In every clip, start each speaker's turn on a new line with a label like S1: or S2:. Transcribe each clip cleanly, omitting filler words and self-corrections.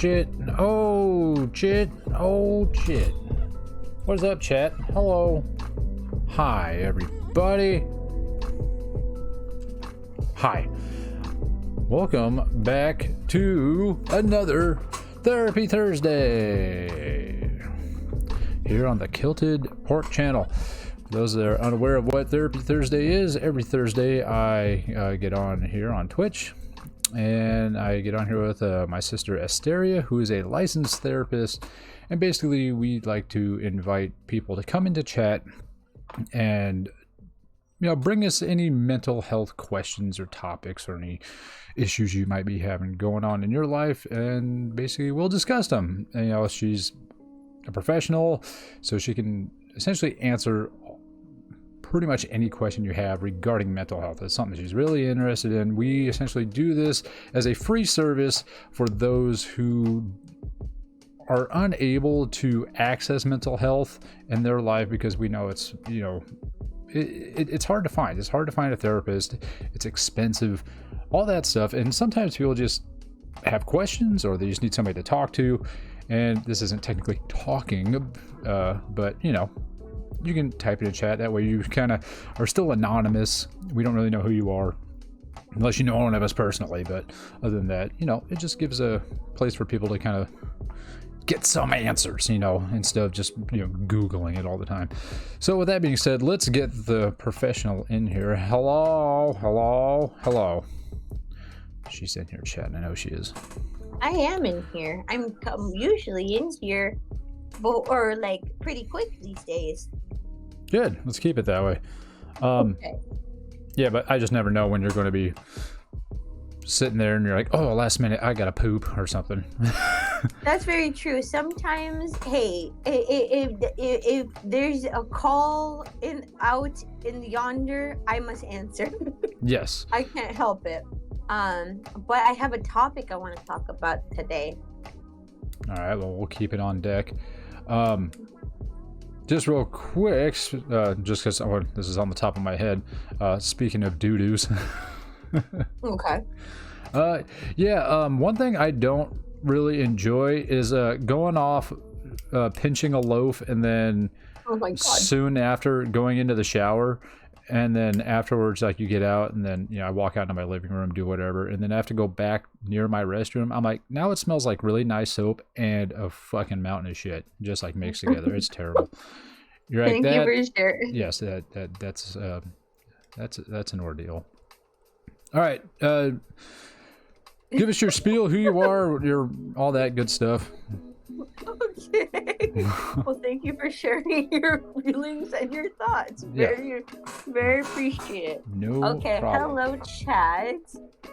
S1: shit. Oh shit. Oh shit. What's up, chat? Hello. Hi, everybody. Hi. Welcome back to another Therapy Thursday here on the Kilted Pork channel. For those that are unaware of what Therapy Thursday is, every Thursday I get on here on Twitch. And I get on here with my sister Asteria, who is a licensed therapist, and basically we like to invite people to come into chat and bring us any mental health questions or topics or any issues you might be having going on in your life, and basically we'll discuss them. And she's a professional, so she can essentially answer pretty much any question you have regarding mental health. It's something she's really interested in. We essentially do this as a free service for those who are unable to access mental health in their life, because we know it's it's hard to find. It's hard to find a therapist. It's expensive, all that stuff. And sometimes people just have questions, or they just need somebody to talk to. And this isn't technically talking, but you can type it in chat. That way you kind of are still anonymous. We don't really know who you are, unless you know one of us personally. But other than that, it just gives a place for people to kind of get some answers, instead of just, Googling it all the time. So with that being said, let's get the professional in here. Hello, hello, hello. She's in here chatting. I know she is.
S2: I am in here. I'm usually in here, or like pretty quick these days.
S1: Good. Let's keep it that way.
S2: Okay.
S1: Yeah, but I just never know when you're going to be sitting there and you're like, oh, last minute, I got to poop or something.
S2: That's very true. Sometimes, hey, if there's a call out in yonder, I must answer.
S1: Yes.
S2: I can't help it. But I have a topic I want to talk about today.
S1: All right, well, we'll keep it on deck. Just real quick, just because this is on the top of my head, speaking of doo-doos.
S2: Okay.
S1: One thing I don't really enjoy is going off, pinching a loaf, and then
S2: Oh my God.
S1: soon after going into the shower. And then afterwards, like, you get out, and then, I walk out into my living room, do whatever. And then I have to go back near my restroom. I'm like, now it smells like really nice soap and a fucking mountain of shit just like mixed together. It's terrible. You're like,
S2: Thank you for sharing.
S1: yes, that's an ordeal. All right. Give us your spiel, who you are, your all that good stuff.
S2: Okay. Well, thank you for sharing your feelings and your thoughts. Very appreciated.
S1: No
S2: Okay,
S1: problem.
S2: hello chat.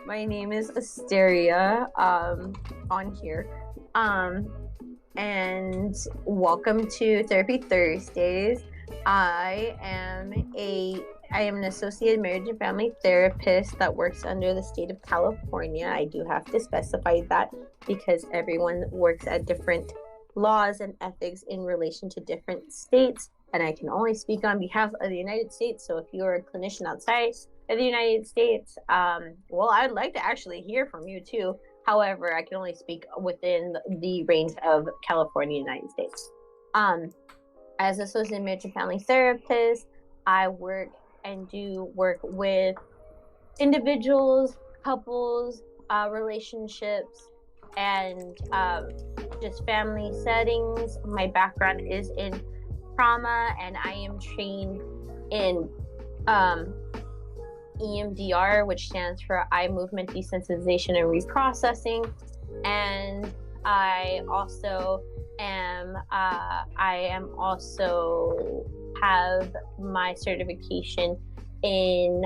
S2: My name is Asteria, on here. And welcome to Therapy Thursdays. I am an associate marriage and family therapist that works under the state of California. I do have to specify that because everyone works at different laws and ethics in relation to different states, and I can only speak on behalf of the United States. So if you're a clinician outside of the United States, well, I'd like to actually hear from you too. However, I can only speak within the range of California, United States. As associate marriage and family therapist, I work with individuals, couples, relationships, and just family settings. My background is in trauma, and I am trained in EMDR, which stands for eye movement desensitization and reprocessing. And I also have my certification in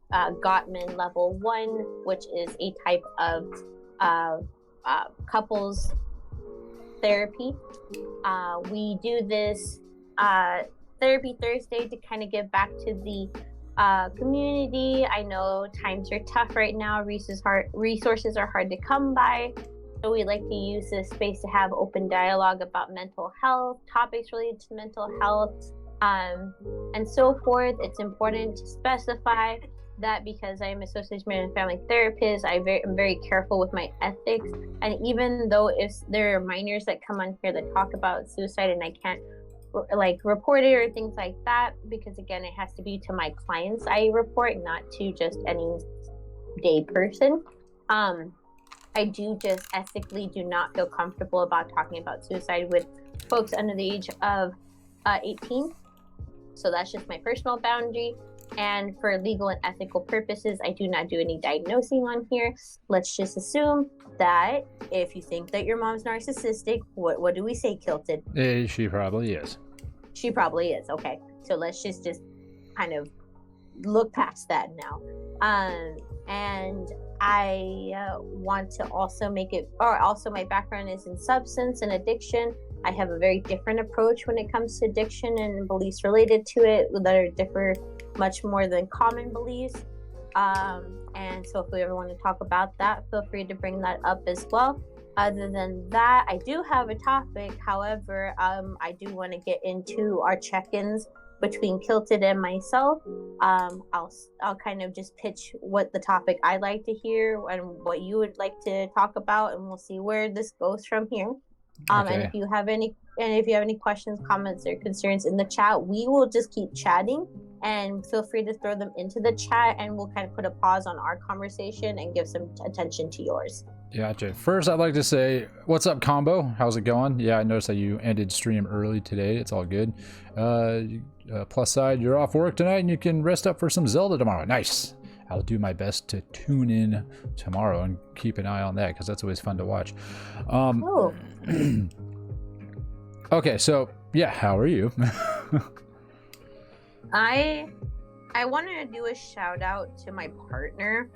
S2: Gottman Level 1, which is a type of couples therapy. We do this Therapy Thursday to kind of give back to the community. I know times are tough right now. Resources are hard to come by. So we like to use this space to have open dialogue about mental health, topics related to mental health, and so forth. It's important to specify that because I am a social marriage and family therapist, I'm very careful with my ethics. And even though if there are minors that come on here that talk about suicide and I can't like report it or things like that, because again, it has to be to my clients I report, not to just any day person. I do just ethically do not feel comfortable about talking about suicide with folks under the age of 18. So that's just my personal boundary. And for legal and ethical purposes, I do not do any diagnosing on here. Let's just assume that if you think that your mom's narcissistic, what do we say, Kilted?
S1: She probably is.
S2: She probably is. Okay. So let's just kind of look past that now. And I want to also make it, or also my background is in substance and addiction. I have a very different approach when it comes to addiction and beliefs related to it that differ much more than common beliefs. And so if we ever want to talk about that, feel free to bring that up as well. Other than that, I do have a topic. However, I do want to get into our check-ins between Kilted and myself. I'll kind of just pitch what the topic I'd like to hear and what you would like to talk about, and we'll see where this goes from here.
S1: Okay.
S2: And if you have any questions, comments, or concerns in the chat, we will just keep chatting, and feel free to throw them into the chat, and we'll kind of put a pause on our conversation and give some attention to yours.
S1: Gotcha. First, I'd like to say, what's up, Combo? How's it going? Yeah, I noticed that you ended stream early today. It's all good. Plus side, you're off work tonight and you can rest up for some Zelda tomorrow. Nice. I'll do my best to tune in tomorrow and keep an eye on that because that's always fun to watch.
S2: Oh.
S1: Okay, so yeah, how are you?
S2: I wanted to do a shout out to my partner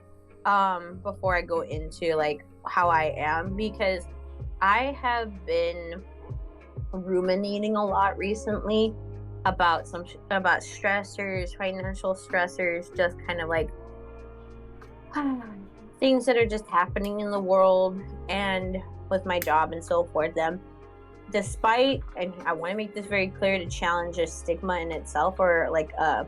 S2: before I go into like how I am, because I have been ruminating a lot recently about stressors, financial stressors, just kind of like things that are just happening in the world and with my job and so forth. Despite, and I want to make this very clear, to challenge a stigma in itself, or like a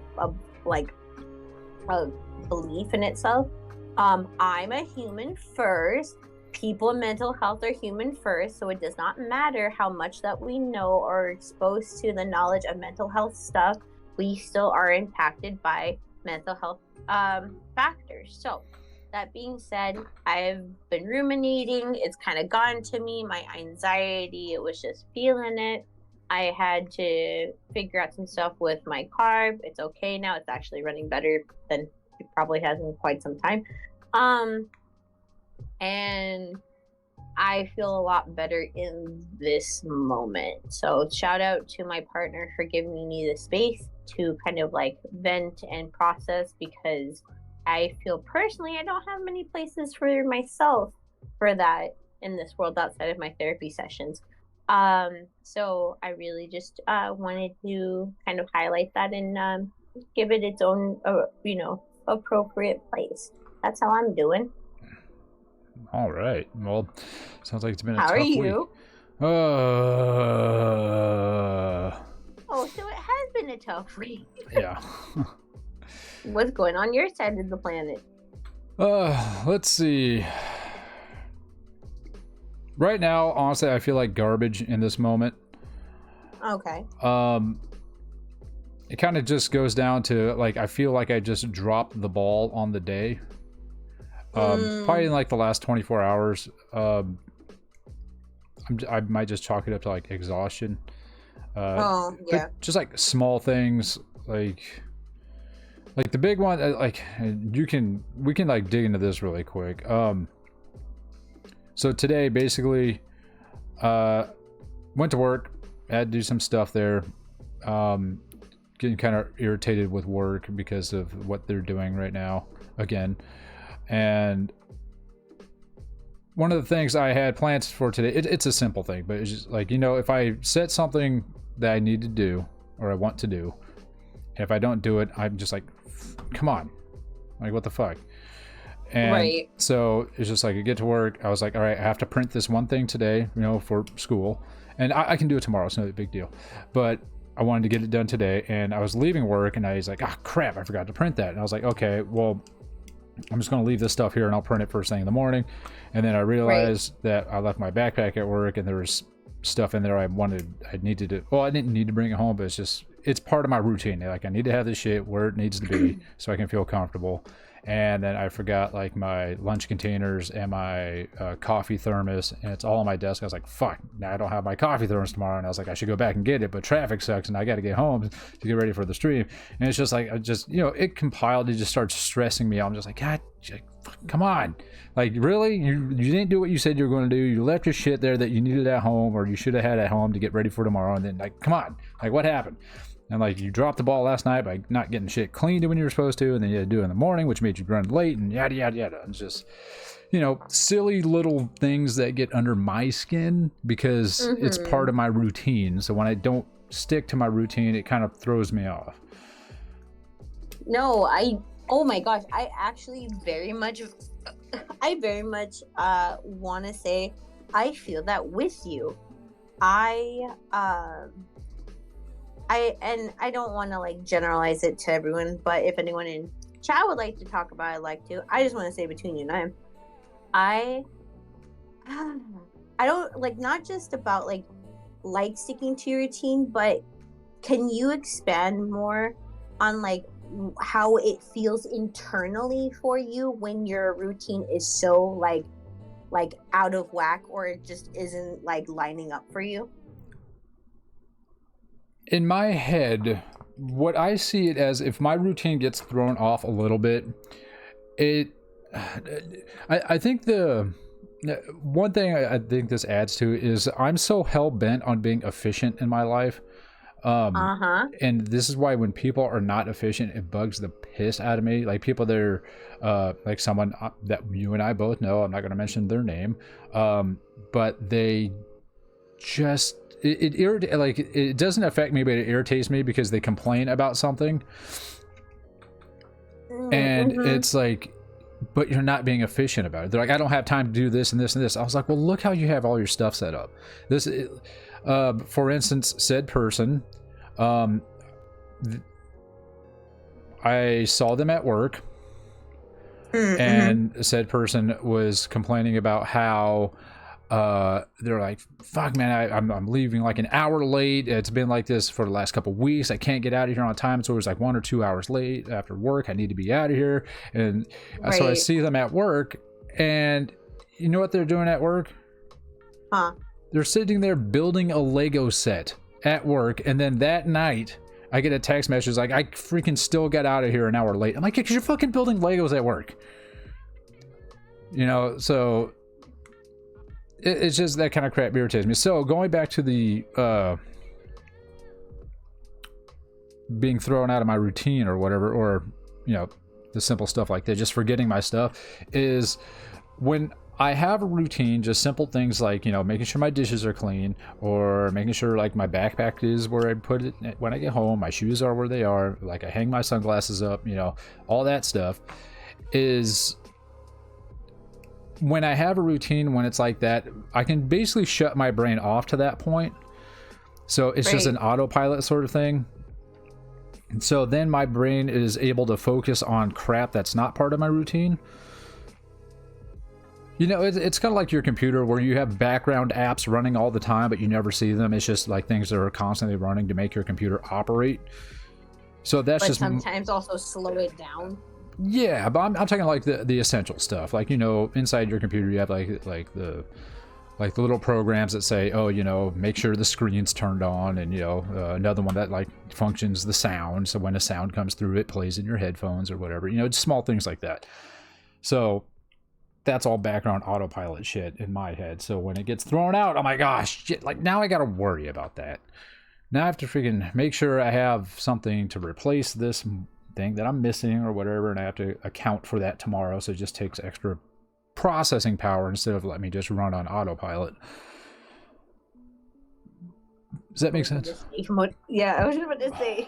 S2: belief in itself. I'm a human first. People and mental health are human first, so it does not matter how much that we know or are exposed to the knowledge of mental health stuff. We still are impacted by mental health factors. So that being said, I've been ruminating. It's kind of gotten to me. My anxiety, it was just feeling it. I had to figure out some stuff with my car. It's okay now. It's actually running better than it probably has in quite some time. And I feel a lot better in this moment. So shout out to my partner for giving me the space to kind of like vent and process, because I feel personally I don't have many places for myself for that in this world outside of my therapy sessions. So I really just wanted to kind of highlight that and give it its own, appropriate place. That's how I'm doing.
S1: All right. Well, sounds like it's been a
S2: How
S1: tough
S2: are you?
S1: week.
S2: Oh, so it has been a tough week.
S1: Yeah.
S2: What's going on your side of the planet?
S1: Let's see. Right now, honestly, I feel like garbage in this moment.
S2: Okay.
S1: It kind of just goes down to like I feel like I just dropped the ball on the day. Probably in like the last 24 hours. I might just chalk it up to like exhaustion.
S2: Yeah.
S1: Just like small things, like the big one. We can like dig into this really quick. So today, basically, went to work, had to do some stuff there. Getting kind of irritated with work because of what they're doing right now again. And one of the things I had plans for today, it's a simple thing, but it's just like, if I set something that I need to do or I want to do, and if I don't do it, I'm just like, come on, like what the fuck. And
S2: right.
S1: So it's just like I get to work, I was like, all right, I have to print this one thing today, for school, and I can do it tomorrow. It's no big deal. But I wanted to get it done today, and I was leaving work, and I was like, ah, crap, I forgot to print that. And I was like, okay, well, I'm just going to leave this stuff here and I'll print it first thing in the morning. And then I realized that I left my backpack at work, and there was stuff in there I needed to, well, I didn't need to bring it home, but it's part of my routine. Like, I need to have this shit where it needs to be so I can feel comfortable. And then I forgot like my lunch containers and my coffee thermos, and it's all on my desk. I was like, fuck, now I don't have my coffee thermos tomorrow. And I was like, I should go back and get it, but traffic sucks and I got to get home to get ready for the stream. And it's just like, it compiled, it just starts stressing me out. I'm just like, God, come on. Like, really? You didn't do what you said you were going to do. You left your shit there that you needed at home, or you should have had at home to get ready for tomorrow. And then, like, come on. Like, what happened? And like, you dropped the ball last night by not getting shit cleaned when you were supposed to, and then you had to do it in the morning, which made you run late, and yada yada yada. It's just, silly little things that get under my skin because it's part of my routine. So when I don't stick to my routine, it kind of throws me off.
S2: No, oh my gosh, I very much want to say I feel that with you. I don't want to like generalize it to everyone, but if anyone in chat would like to talk about it, I'd like to. I just want to say between you and I don't like, not just about like sticking to your routine, but can you expand more on like how it feels internally for you when your routine is so like out of whack, or it just isn't like lining up for you?
S1: In my head, what I see it as, if my routine gets thrown off a little bit, I think the one thing I think this adds to is I'm so hell bent on being efficient in my life. And this is why when people are not efficient, it bugs the piss out of me. Like, people that are like someone that you and I both know, I'm not going to mention their name, but they just, it doesn't affect me, but it irritates me because they complain about something, and it's like, but you're not being efficient about it. They're like, I don't have time to do this and this and this. I was like, well, look how you have all your stuff set up. This, for instance, said person, I saw them at work, and said person was complaining about how they're like, fuck man, I'm leaving like an hour late. It's been like this for the last couple of weeks. I can't get out of here on time. It's always like 1 or 2 hours late after work. I need to be out of here. And so I see them at work, and you know what they're doing at work? They're sitting there building a Lego set at work, and then that night I get a text message like, I freaking still got out of here an hour late. I'm like, because you're fucking building Legos at work. So it's just that kind of crap irritates me. So going back to the being thrown out of my routine or whatever, or the simple stuff like that, just forgetting my stuff, is when I have a routine, just simple things like making sure my dishes are clean, or making sure like my backpack is where I put it when I get home, my shoes are where they are, like I hang my sunglasses up, all that stuff. Is when I have a routine, when it's like that, I can basically shut my brain off to that point. So it's just an autopilot sort of thing. And so then my brain is able to focus on crap that's not part of my routine. It's kind of like your computer where you have background apps running all the time, but you never see them. It's just like things that are constantly running to make your computer operate. So that's just
S2: sometimes also slow it down.
S1: Yeah, but I'm talking like the essential stuff. Like, inside your computer you have like the little programs that say, oh, make sure the screen's turned on, and another one that like functions the sound, so when a sound comes through it plays in your headphones or whatever, just small things like that. So that's all background autopilot shit in my head. So when it gets thrown out, oh my gosh, shit, like now I gotta worry about that. Now I have to freaking make sure I have something to replace this thing that I'm missing or whatever, and I have to account for that tomorrow. So it just takes extra processing power instead of let me just run on autopilot. Does that make sense?
S2: Yeah, I was just about to say,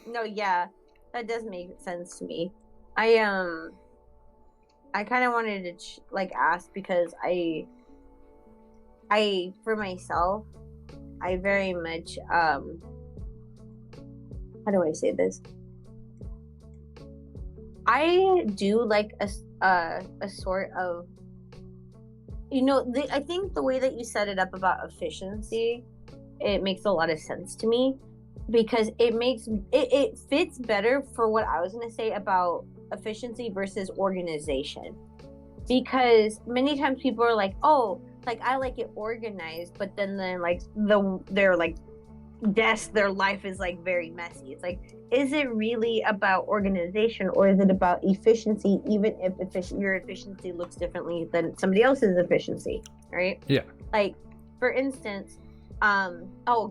S2: no, yeah, that does make sense to me. I kind of wanted to ask, because I for myself, I very much how do I say this? I do like a sort of, I think the way that you set it up about efficiency, it makes a lot of sense to me, because it fits better for what I was going to say about efficiency versus organization. Because many times people are like, oh, like I like it organized, but then like their like their life is like very messy. It's like, is it really about organization, or is it about efficiency, even if your efficiency looks differently than somebody else's efficiency, right?
S1: Yeah.
S2: Like, for instance,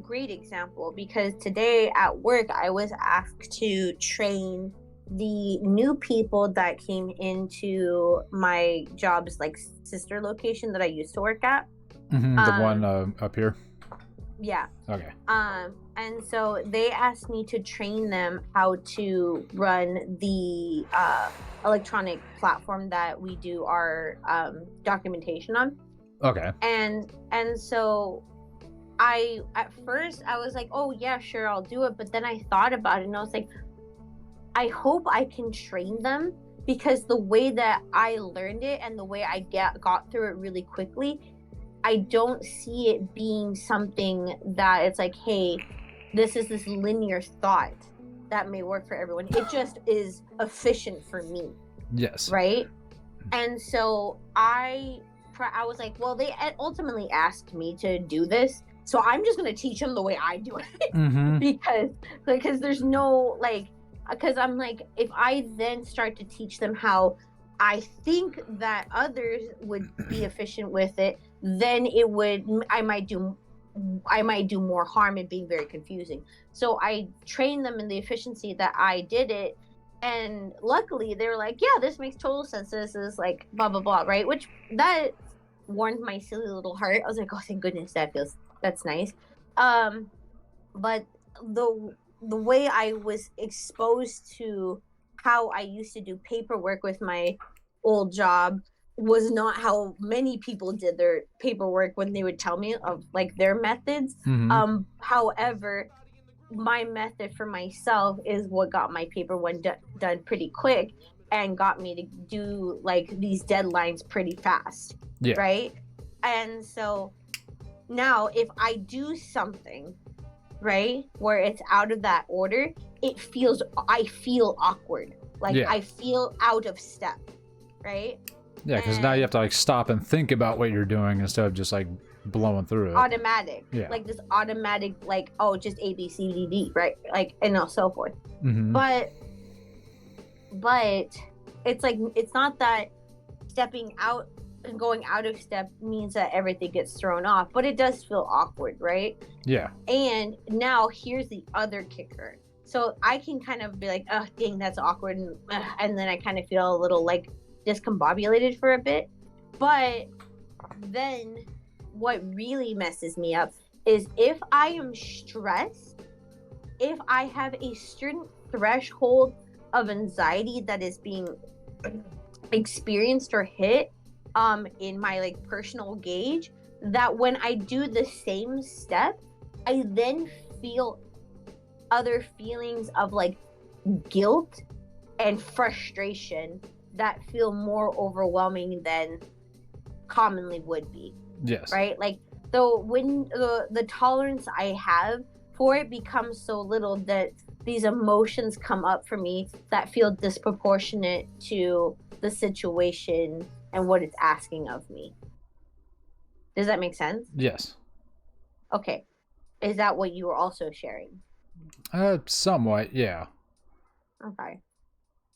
S2: great example, because today at work I was asked to train the new people that came into my job's like sister location that I used to work at.
S1: The one up here.
S2: Yeah.
S1: Okay.
S2: And so they asked me to train them how to run the electronic platform that we do our documentation on.
S1: Okay.
S2: And so at first I was like, oh yeah, sure, I'll do it. But then I thought about it and I was like, I hope I can train them, because the way that I learned it and the way I got through it really quickly, I don't see it being something that it's like, hey, this is this linear thought that may work for everyone. It just is efficient for me.
S1: Yes.
S2: Right? And so I was like, well, they ultimately asked me to do this, so I'm just going to teach them the way I do it. because there's no, like, because I'm like, if I then start to teach them how I think that others would be efficient with it, then I might do more harm and being very confusing. So I trained them in the efficiency that I did it, and luckily they were like, yeah, this makes total sense, this is like blah blah blah, right? Which that warmed my silly little heart. I was like, oh, thank goodness, that's nice. But the way I was exposed to how I used to do paperwork with my old job was not how many people did their paperwork when they would tell me of like their methods. However, my method for myself is what got my paper done pretty quick and got me to do like these deadlines pretty fast.
S1: Yeah.
S2: Right? And so now if I do something, right, where it's out of that order, I feel awkward. Like, yeah. I feel out of step, right?
S1: Yeah, because now you have to like stop and think about what you're doing instead of just like blowing through it.
S2: Automatic.
S1: Yeah.
S2: Like this automatic, like, oh, just A, B, C, D, D, right? Like, and so forth. But it's like, it's not that stepping out and going out of step means that everything gets thrown off, but it does feel awkward, right?
S1: Yeah.
S2: And now here's the other kicker. So I can kind of be like, oh, dang, that's awkward. And then I kind of feel a little like discombobulated for a bit. But then what really messes me up is if I am stressed, if I have a certain threshold of anxiety that is being experienced or hit in my like personal gauge, that when I do the same step, I then feel other feelings of like guilt and frustration that feel more overwhelming than commonly would be.
S1: Yes.
S2: Right? Like, so when the tolerance I have for it becomes so little that these emotions come up for me that feel disproportionate to the situation and what it's asking of me. Does that make sense?
S1: Yes.
S2: Okay. Is that what you were also sharing?
S1: Somewhat, yeah.
S2: Okay.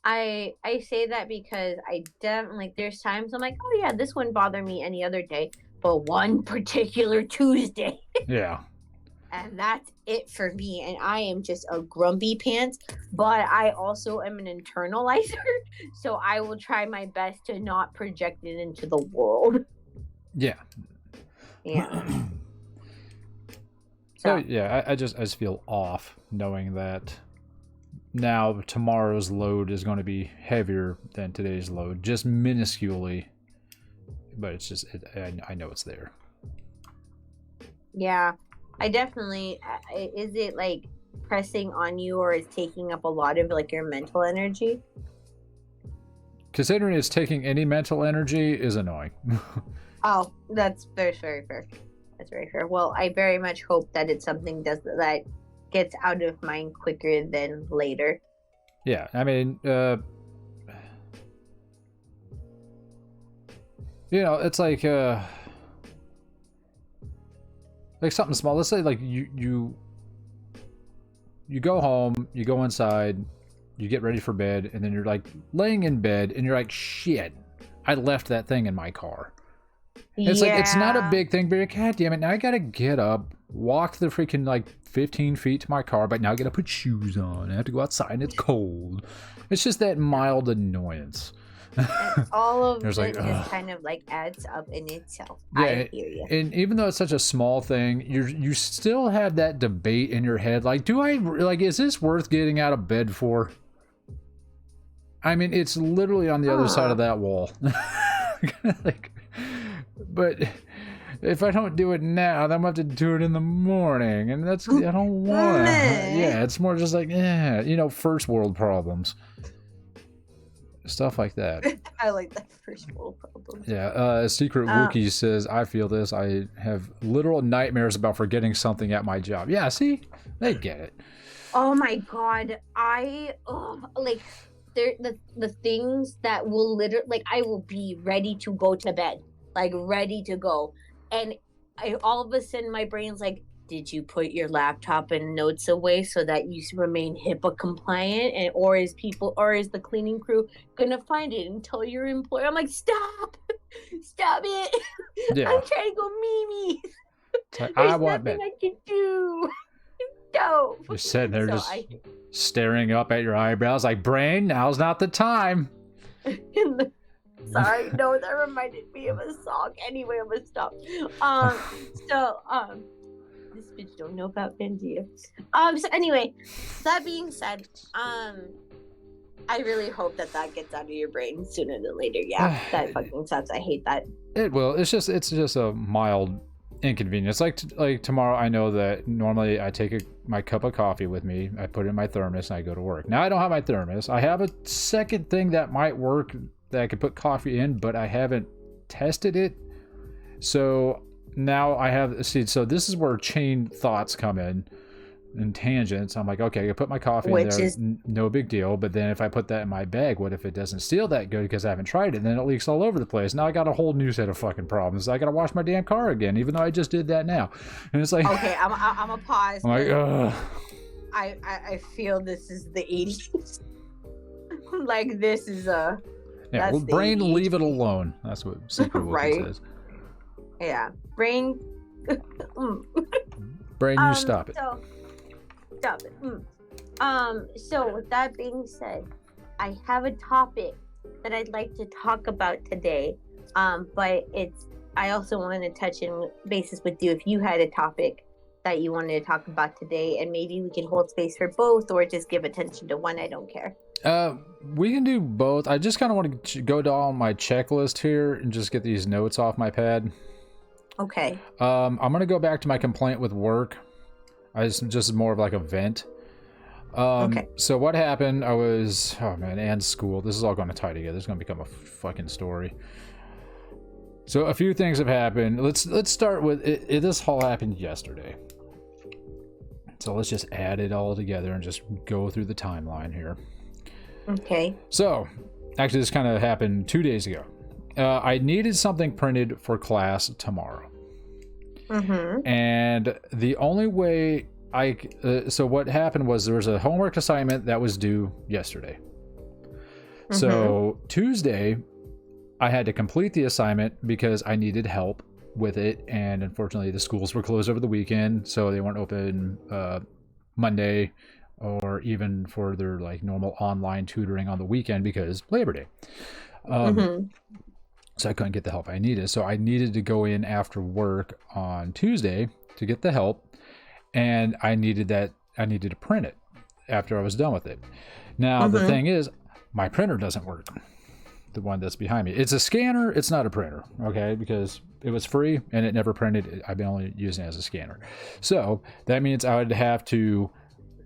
S2: I say that because I definitely, there's times I'm like, oh yeah, this wouldn't bother me any other day, but one particular Tuesday.
S1: Yeah.
S2: And that's it for me. And I am just a grumpy pants, but I also am an internalizer. So I will try my best to not project it into the world.
S1: Yeah.
S2: Yeah.
S1: So yeah, I just feel off knowing that now tomorrow's load is going to be heavier than today's load, just minusculely. But it's just, I know it's there.
S2: Yeah. I definitely, is it like pressing on you or is taking up a lot of like your mental energy?
S1: Considering it's taking any mental energy is annoying.
S2: Oh, that's very, very fair. That's very fair. Well, I very much hope that it's something that gets out of mind quicker than later.
S1: Yeah, I mean, it's like something small. Let's say like you go home, you go inside, you get ready for bed, and then you're like laying in bed and you're like, shit, I left that thing in my car. It's like, it's not a big thing, but you're, God damn it, now I gotta get up, walk the freaking like 15 feet to my car, but now I gotta put shoes on. I have to go outside and it's cold. It's just that mild annoyance.
S2: And all of it
S1: like,
S2: just kind of like adds up in itself.
S1: Yeah,
S2: I hear you.
S1: And even though it's such a small thing, you still have that debate in your head. Like, is this worth getting out of bed for? I mean, it's literally on the other side of that wall. Like, but if I don't do it now, then I'm going to have to do it in the morning. And I don't want to. Yeah, it's more just like, first world problems. Stuff like that.
S2: I like that first world problem.
S1: Yeah, Secret Wookiee says, I feel this. I have literal nightmares about forgetting something at my job. Yeah, see? They get it.
S2: Oh my god. The things that will literally, like, I will be ready to go to bed. Like, ready to go. And all of a sudden, my brain's like, did you put your laptop and notes away so that you remain HIPAA compliant? Or is the cleaning crew gonna find it and tell your employer? I'm like, stop it!
S1: Yeah.
S2: I'm trying to go Mimi.
S1: I want bed.
S2: I can do. No.
S1: You're sitting there staring up at your eyebrows like, brain, now's not the time.
S2: Sorry, no, that reminded me of a song. Anyway, I'm gonna stop. This bitch don't know about Bendia. So anyway, that being said, I really hope that gets out of your brain sooner than later. Yeah, that fucking sucks. I hate that.
S1: It will. It's just a mild inconvenience. Like tomorrow, I know that normally I take my cup of coffee with me. I put it in my thermos and I go to work. Now I don't have my thermos. I have a second thing that might work that I could put coffee in, but I haven't tested it. So now I have, so this is where chain thoughts come in and tangents. I'm like, okay, I put my coffee in there, no big deal. But then if I put that in my bag, what if it doesn't seal that good because I haven't tried it? And then it leaks all over the place. Now I got a whole new set of fucking problems. I got to wash my damn car again, even though I just did that now. And it's like,
S2: okay, I'm a pause.
S1: I'm like, ugh.
S2: I feel this is the 80s. Like, this is a...
S1: Yeah, well, brain, leave it alone. That's what Secret Wookiee says.
S2: Yeah, brain.
S1: Brain, you stop it.
S2: So, stop it. So with that being said, I have a topic that I'd like to talk about today. But I also want to touch in basis with you if you had a topic that you wanted to talk about today, and maybe we can hold space for both, or just give attention to one. I don't care.
S1: We can do both. I just kind of want to go down my checklist here and just get these notes off my pad.
S2: Okay.
S1: I'm gonna go back to my complaint with work. Just more of like a vent. Okay. So what happened? And school. This is all going to tie together. It's going to become a fucking story. So a few things have happened. Let's start with it. This all happened yesterday. So let's just add it all together and just go through the timeline here.
S2: Okay.
S1: So, actually, this kind of happened 2 days ago. I needed something printed for class tomorrow.
S2: Mm-hmm.
S1: And the only way so what happened was there was a homework assignment that was due yesterday. Mm-hmm. So Tuesday, I had to complete the assignment because I needed help with it. And unfortunately, the schools were closed over the weekend, so they weren't open Monday or even for their like normal online tutoring on the weekend because Labor Day. So I couldn't get the help I needed. So I needed to go in after work on Tuesday to get the help. And I needed to print it after I was done with it. Now, the thing is, my printer doesn't work. The one that's behind me. It's a scanner. It's not a printer. Okay. Because it was free and it never printed. I've been only using it as a scanner. So that means I would have to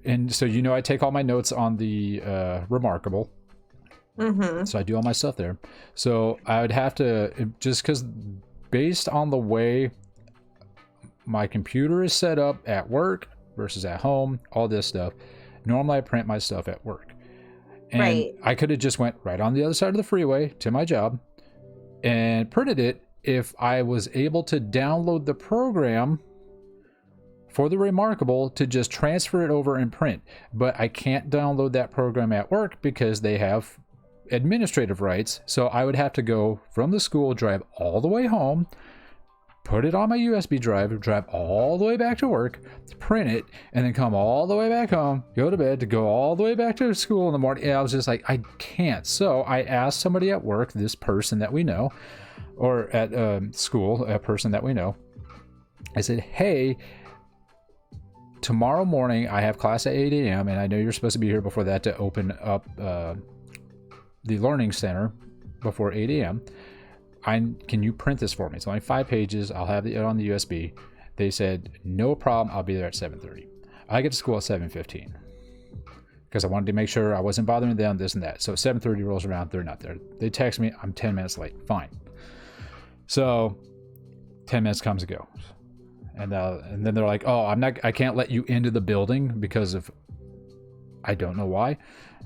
S1: and so I take all my notes on the Remarkable.
S2: Mm-hmm.
S1: So I do all my stuff there. So I would have to, just because based on the way my computer is set up at work versus at home, all this stuff, normally I print my stuff at work. And
S2: Right.
S1: I could have just went right on the other side of the freeway to my job and printed it if I was able to download the program for the Remarkable to just transfer it over and print. But I can't download that program at work because they have administrative rights. So I would have to go from the school, drive all the way home, put it on my USB drive, drive all the way back to work, print it, and then come all the way back home, go to bed, to go all the way back to school in the morning. And I was just like, I can't. So I asked somebody at work, this person that we know, or at school, a person that we know, I said, hey, tomorrow morning I have class at 8 a.m. and I know you're supposed to be here before that to open up the Learning Center before 8 a.m. Can you print this for me? It's only 5 pages. I'll have it on the USB. They said, no problem. I'll be there at 7:30. I get to school at 7:15 because I wanted to make sure I wasn't bothering them, this and that. So 7:30 rolls around. They're not there. They text me. I'm 10 minutes late. Fine. So 10 minutes comes and goes. And then they're like, oh, I can't let you into the building because of, I don't know why.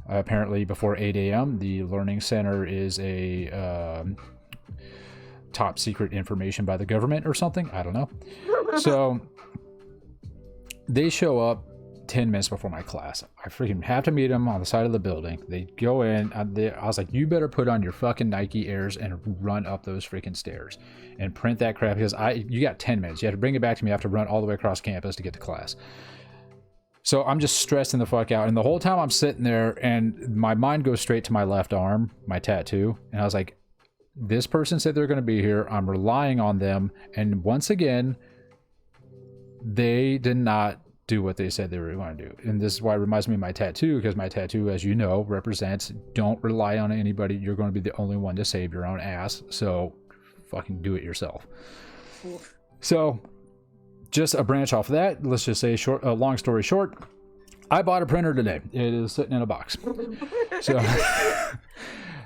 S1: Apparently before 8 a.m. the Learning Center is a top secret information by the government or something. I don't know. So they show up 10 minutes before my class. I freaking have to meet them on the side of the building. They go in. I was like, you better put on your fucking Nike Airs and run up those freaking stairs and print that crap because you got 10 minutes. You have to bring it back to me. I have to run all the way across campus to get to class. So I'm just stressing the fuck out. And the whole time I'm sitting there and my mind goes straight to my left arm, my tattoo. And I was like, this person said they're going to be here. I'm relying on them. And once again, they did not do what they said they were going to do. And this is why it reminds me of my tattoo, because my tattoo, as you know, represents don't rely on anybody. You're going to be the only one to save your own ass. So fucking do it yourself.
S2: Oof.
S1: So just a branch off of that, let's just say long story short, I bought a printer today. It is sitting in a box. So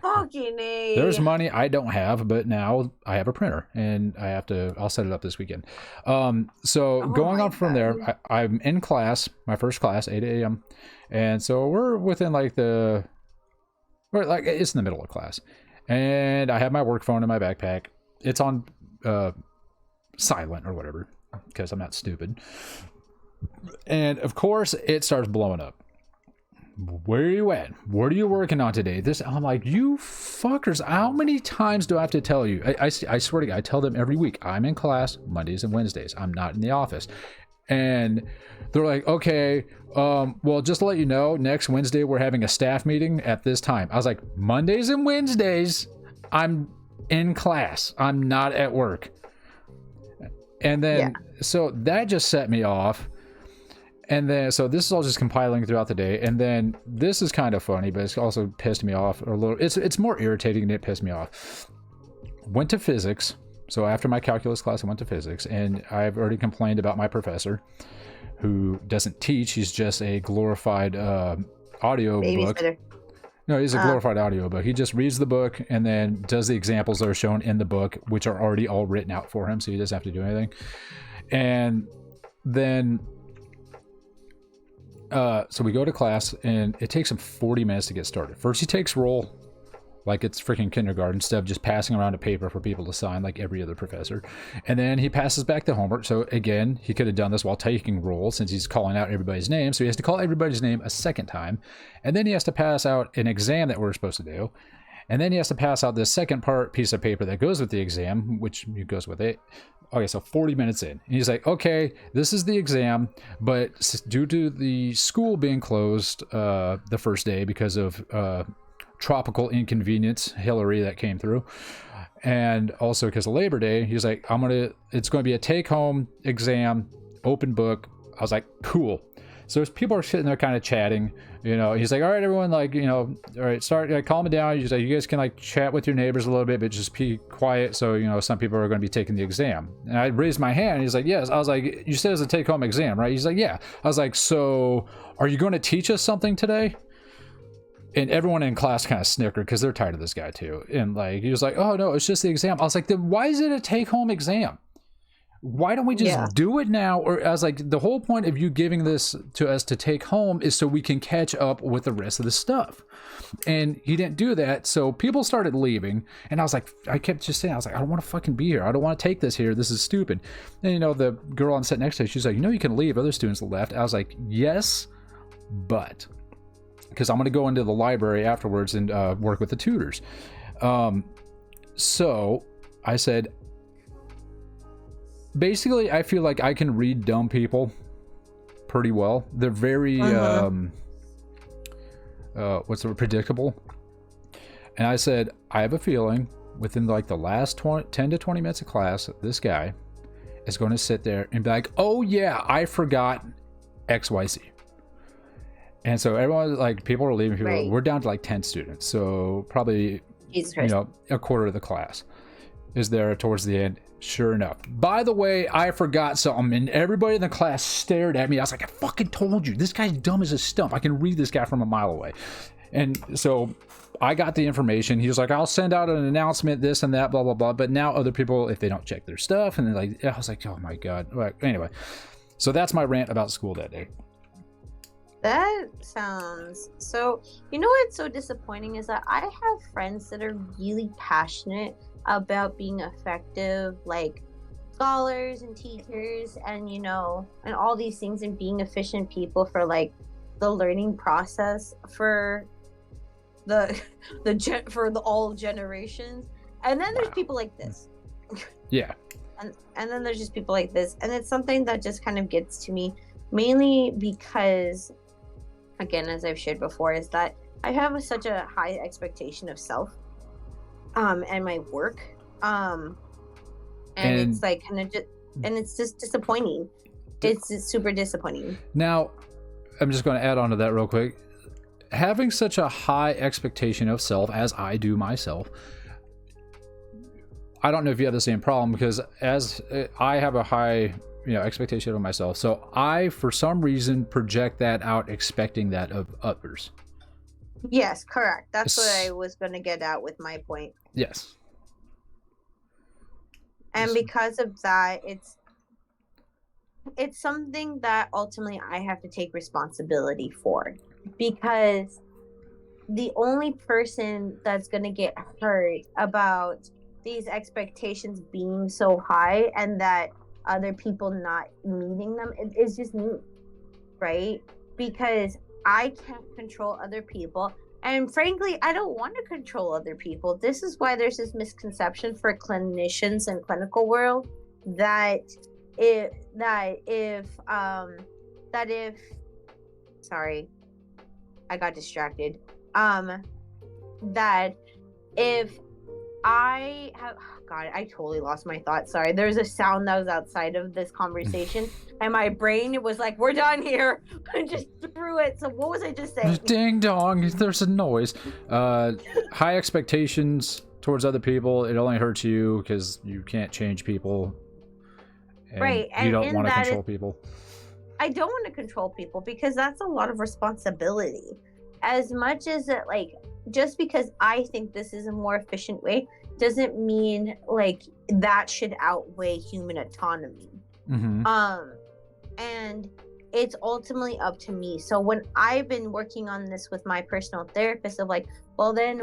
S2: Fucking A.
S1: there's money I don't have, but now I have a printer and I'll set it up this weekend. So going on from there, I'm in class, my first class, 8 a.m. And so we're within it's in the middle of class. And I have my work phone in my backpack. It's on silent or whatever, because I'm not stupid. And of course it starts blowing up. Where are you at? What are you working on today? I'm like, you fuckers, how many times do I have to tell you? I swear to God, I tell them every week, I'm in class Mondays and Wednesdays. I'm not in the office. And they're like, okay, well, just to let you know, next Wednesday we're having a staff meeting at this time. I was like, Mondays and Wednesdays, I'm in class. I'm not at work. And then, so that just set me off. And then, so this is all just compiling throughout the day. And then this is kind of funny, but it's also pissed me off a little. It's more irritating than it pissed me off. Went to physics. So after my calculus class, I went to physics. And I've already complained about my professor who doesn't teach. He's just a glorified audio book. No, he's a glorified audio book. He just reads the book and then does the examples that are shown in the book, which are already all written out for him. So he doesn't have to do anything. And then so we go to class and it takes him 40 minutes to get started. First he takes roll like it's freaking kindergarten instead of just passing around a paper for people to sign like every other professor. And then he passes back the homework. So again, he could have done this while taking roll since he's calling out everybody's name. So he has to call everybody's name a second time. And then he has to pass out an exam that we're supposed to do. And then he has to pass out this second piece of paper that goes with the exam, which goes with it. Okay, so 40 minutes in. And he's like, okay, this is the exam, but due to the school being closed the first day because of tropical inconvenience, Hillary, that came through, and also because of Labor Day, he's like, it's going to be a take-home exam, open book. I was like, cool. So people are sitting there kind of chatting, he's like, all right, everyone, like, all right, start, calm it down. He's like, you guys can like chat with your neighbors a little bit, but just be quiet. So, some people are going to be taking the exam. And I raised my hand. He's like, yes. I was like, you said it's a take home exam, right? He's like, yeah. I was like, so are you going to teach us something today? And everyone in class kind of snickered because they're tired of this guy too. And like, he was like, oh no, it's just the exam. I was like, then why is it a take home exam? Why don't we just do it now? Or I was like, the whole point of you giving this to us to take home is so we can catch up with the rest of the stuff. And he didn't do that. So people started leaving. And I was like, I kept just saying, I was like, I don't want to fucking be here. I don't want to take this here. This is stupid. And the girl on set next to her, she's like, you can leave. Other students left. I was like, yes, but because I'm going to go into the library afterwards and work with the tutors. So I said, basically, I feel like I can read dumb people pretty well. They're very, predictable. And I said, I have a feeling within like the last 10 to 20 minutes of class, this guy is going to sit there and be like, oh yeah, I forgot XYZ. And so everyone, like, people are leaving. We're down to like 10 students. So probably, a quarter of the class is there towards the end. Sure enough. By the way, I forgot something, and everybody in the class stared at me. I was like, I fucking told you, this guy's dumb as a stump. I can read this guy from a mile away. And so I got the information. He was like, I'll send out an announcement, this and that, blah, blah, blah. But now other people, if they don't check their stuff, and they're like, I was like, oh my God. Anyway, so that's my rant about school that day.
S2: That sounds so. What's so disappointing is that I have friends that are really passionate about being effective, like scholars and teachers, and and all these things, and being efficient people for like the learning process for all generations. And then there's people like this.
S1: Yeah.
S2: And then there's just people like this, and it's something that just kind of gets to me, mainly because, again, as I've shared before, is that I have such a high expectation of self, and my work, and it's like it's just disappointing. It's super disappointing.
S1: Now, I'm just going to add on to that real quick. Having such a high expectation of self, as I do myself, I don't know if you have the same problem, because as I have a high expectation of myself, so I for some reason project that out, expecting that of others.
S2: Yes, correct. That's what I was going to get at with my point.
S1: Yes.
S2: And because of that, it's something that ultimately I have to take responsibility for, because the only person that's going to get hurt about these expectations being so high and that other people not meeting them is just me, right? Because I can't control other people, and frankly, I don't want to control other people. This is why there's this misconception for clinicians and clinical world that if sorry, I got distracted. That if I have, oh God, I totally lost my thought. Sorry. There's a sound that was outside of this conversation, and my brain was like, we're done here. I just threw it. So what was I just saying?
S1: Ding dong. There's a noise. High expectations towards other people. It only hurts you because you can't change people. And
S2: right.
S1: You don't want to control people.
S2: I don't want to control people because that's a lot of responsibility. As much as it, like, just because I think this is a more efficient way doesn't mean like that should outweigh human autonomy.
S1: Mm-hmm.
S2: And it's ultimately up to me. So when I've been working on this with my personal therapist of like, well then,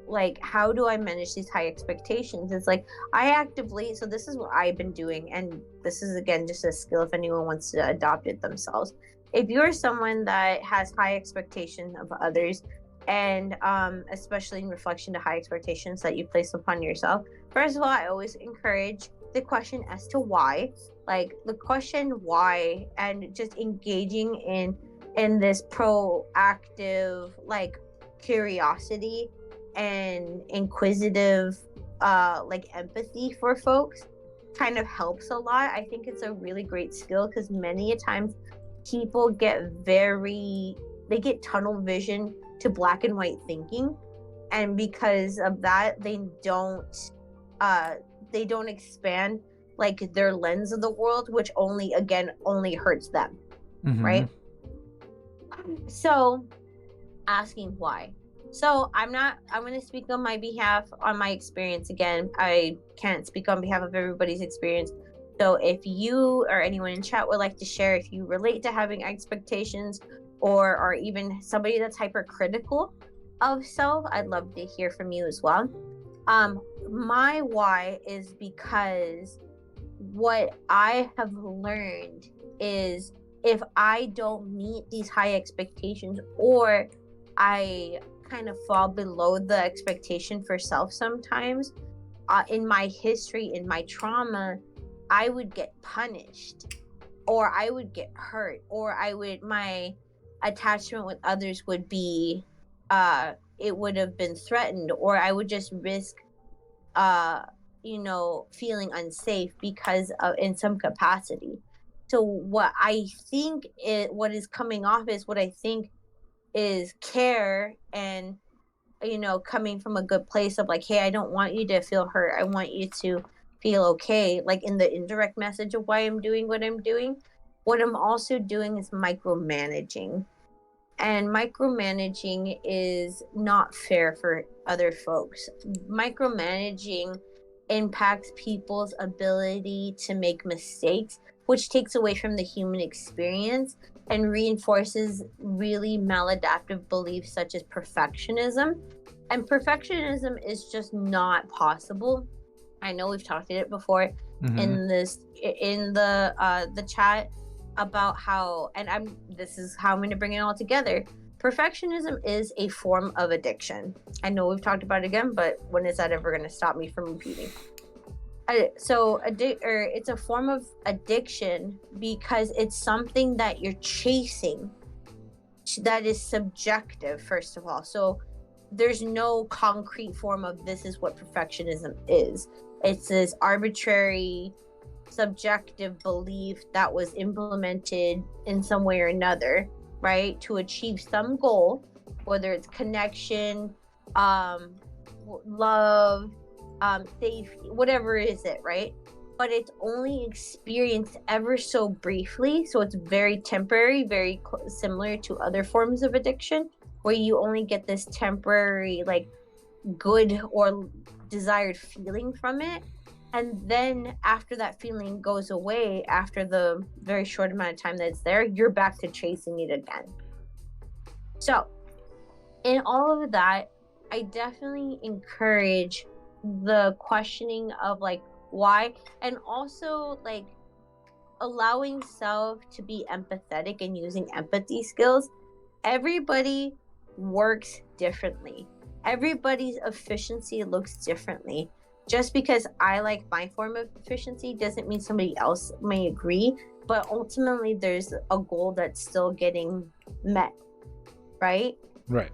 S2: like, how do I manage these high expectations? It's like I actively, so this is what I've been doing, and this is again just a skill if anyone wants to adopt it themselves. If you're someone that has high expectation of others, and especially in reflection to high expectations that you place upon yourself, first of all, I always encourage the question as to why, like the question why, and just engaging in this proactive like curiosity and inquisitive like empathy for folks kind of helps a lot. I think it's a really great skill because many a times people they get tunnel vision to black and white thinking, and because of that they don't expand like their lens of the world, which only hurts them. Right? So asking why. So I'm going to speak on my behalf, on my experience. Again, I can't speak on behalf of everybody's experience. So if you or anyone in chat would like to share, if you relate to having expectations or are even somebody that's hypercritical of self, I'd love to hear from you as well. My why is because what I have learned is if I don't meet these high expectations, or I kind of fall below the expectation for self sometimes, in my history, in my trauma, I would get punished, or I would get hurt, or my attachment with others would be, it would have been threatened, or I would just risk, feeling unsafe because of, in some capacity. So what is coming off is what I think is care, and coming from a good place of like, hey, I don't want you to feel hurt, I want you to feel okay, like in the indirect message of why I'm doing what I'm doing. What I'm also doing is micromanaging, and micromanaging is not fair for other folks. Micromanaging impacts people's ability to make mistakes, which takes away from the human experience and reinforces really maladaptive beliefs such as perfectionism. And perfectionism is just not possible. I know we've talked about it before in the chat about how, and this is how I'm going to bring it all together. Perfectionism is a form of addiction. I know we've talked about it again, but when is that ever going to stop me from repeating? It's a form of addiction because it's something that you're chasing that is subjective, first of all. So there's no concrete form of this is what perfectionism is. It's this arbitrary, subjective belief that was implemented in some way or another, right, to achieve some goal, whether it's connection, love, safety, whatever is it, right? But it's only experienced ever so briefly, so it's very temporary, very similar to other forms of addiction, where you only get this temporary, like, good or desired feeling from it, and then after that feeling goes away, after the very short amount of time that it's there, you're back to chasing it again. So in all of that, I definitely encourage the questioning of like why, and also like allowing self to be empathetic and using empathy skills. Everybody works differently. Everybody's efficiency looks differently. Just because I like my form of efficiency doesn't mean somebody else may agree, but ultimately there's a goal that's still getting met, right?
S1: Right.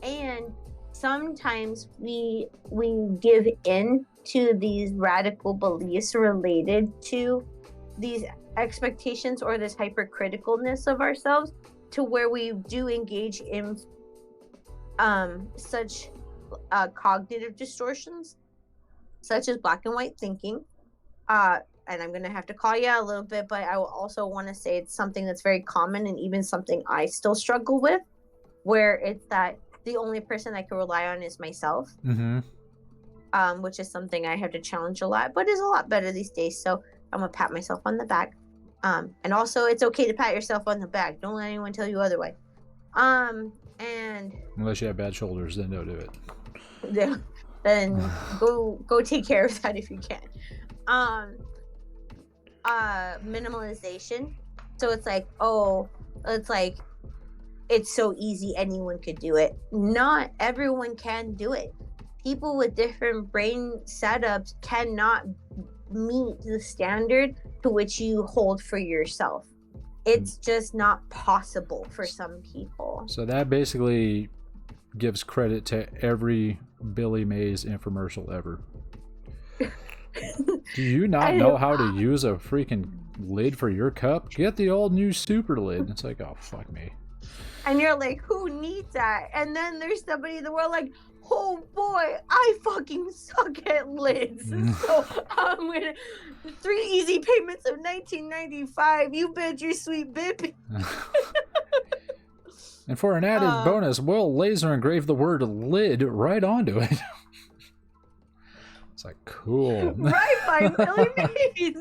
S2: And sometimes we give in to these radical beliefs related to these expectations or this hypercriticalness of ourselves, to where we do engage in such cognitive distortions such as black and white thinking, and I'm gonna have to call you out a little bit, but I will also want to say it's something that's very common and even something I still struggle with, where it's that the only person I can rely on is myself, which is something I have to challenge a lot, but is a lot better these days. So I'm gonna pat myself on the back, and also it's okay to pat yourself on the back. Don't let anyone tell you otherwise. And
S1: unless you have bad shoulders, then don't do it.
S2: Yeah. Then go take care of that if you can. Minimalization. So it's like, it's so easy, anyone could do it. Not everyone can do it. People with different brain setups cannot meet the standard to which you hold for yourself. It's just not possible for some people.
S1: So that basically gives credit to every Billy Mays infomercial ever. Do you not know how to use a freaking lid for your cup? Get the old new super lid. And it's like, oh, fuck me.
S2: And you're like, who needs that? And then there's somebody in the world like, oh boy, I fucking suck at lids. So I'm gonna 3 easy payments of $19.95. You bet your sweet baby.
S1: And for an added bonus, we'll laser engrave the word lid right onto it. It's like, cool.
S2: Right, by Billy Mays.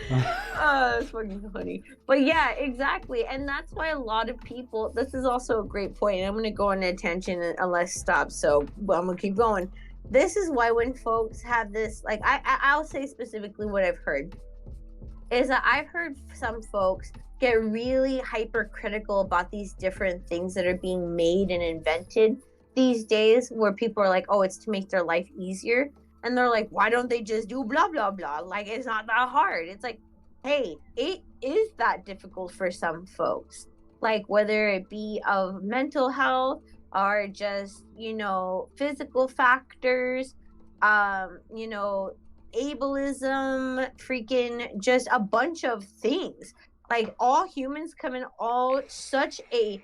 S2: That's fucking funny. But yeah, exactly. And that's why a lot of people, this is also a great point. I'm going to go on a tangent unless stop. So I'm going to keep going. This is why when folks have this, like, I'll say specifically what I've heard is that I've heard some folks get really hypercritical about these different things that are being made and invented these days, where people are like, oh, it's to make their life easier. And they're like, why don't they just do blah, blah, blah? Like, it's not that hard. It's like, hey, it is that difficult for some folks. Like, whether it be of mental health or just, you know, physical factors, you know, ableism, freaking just a bunch of things. Like, all humans come in all such a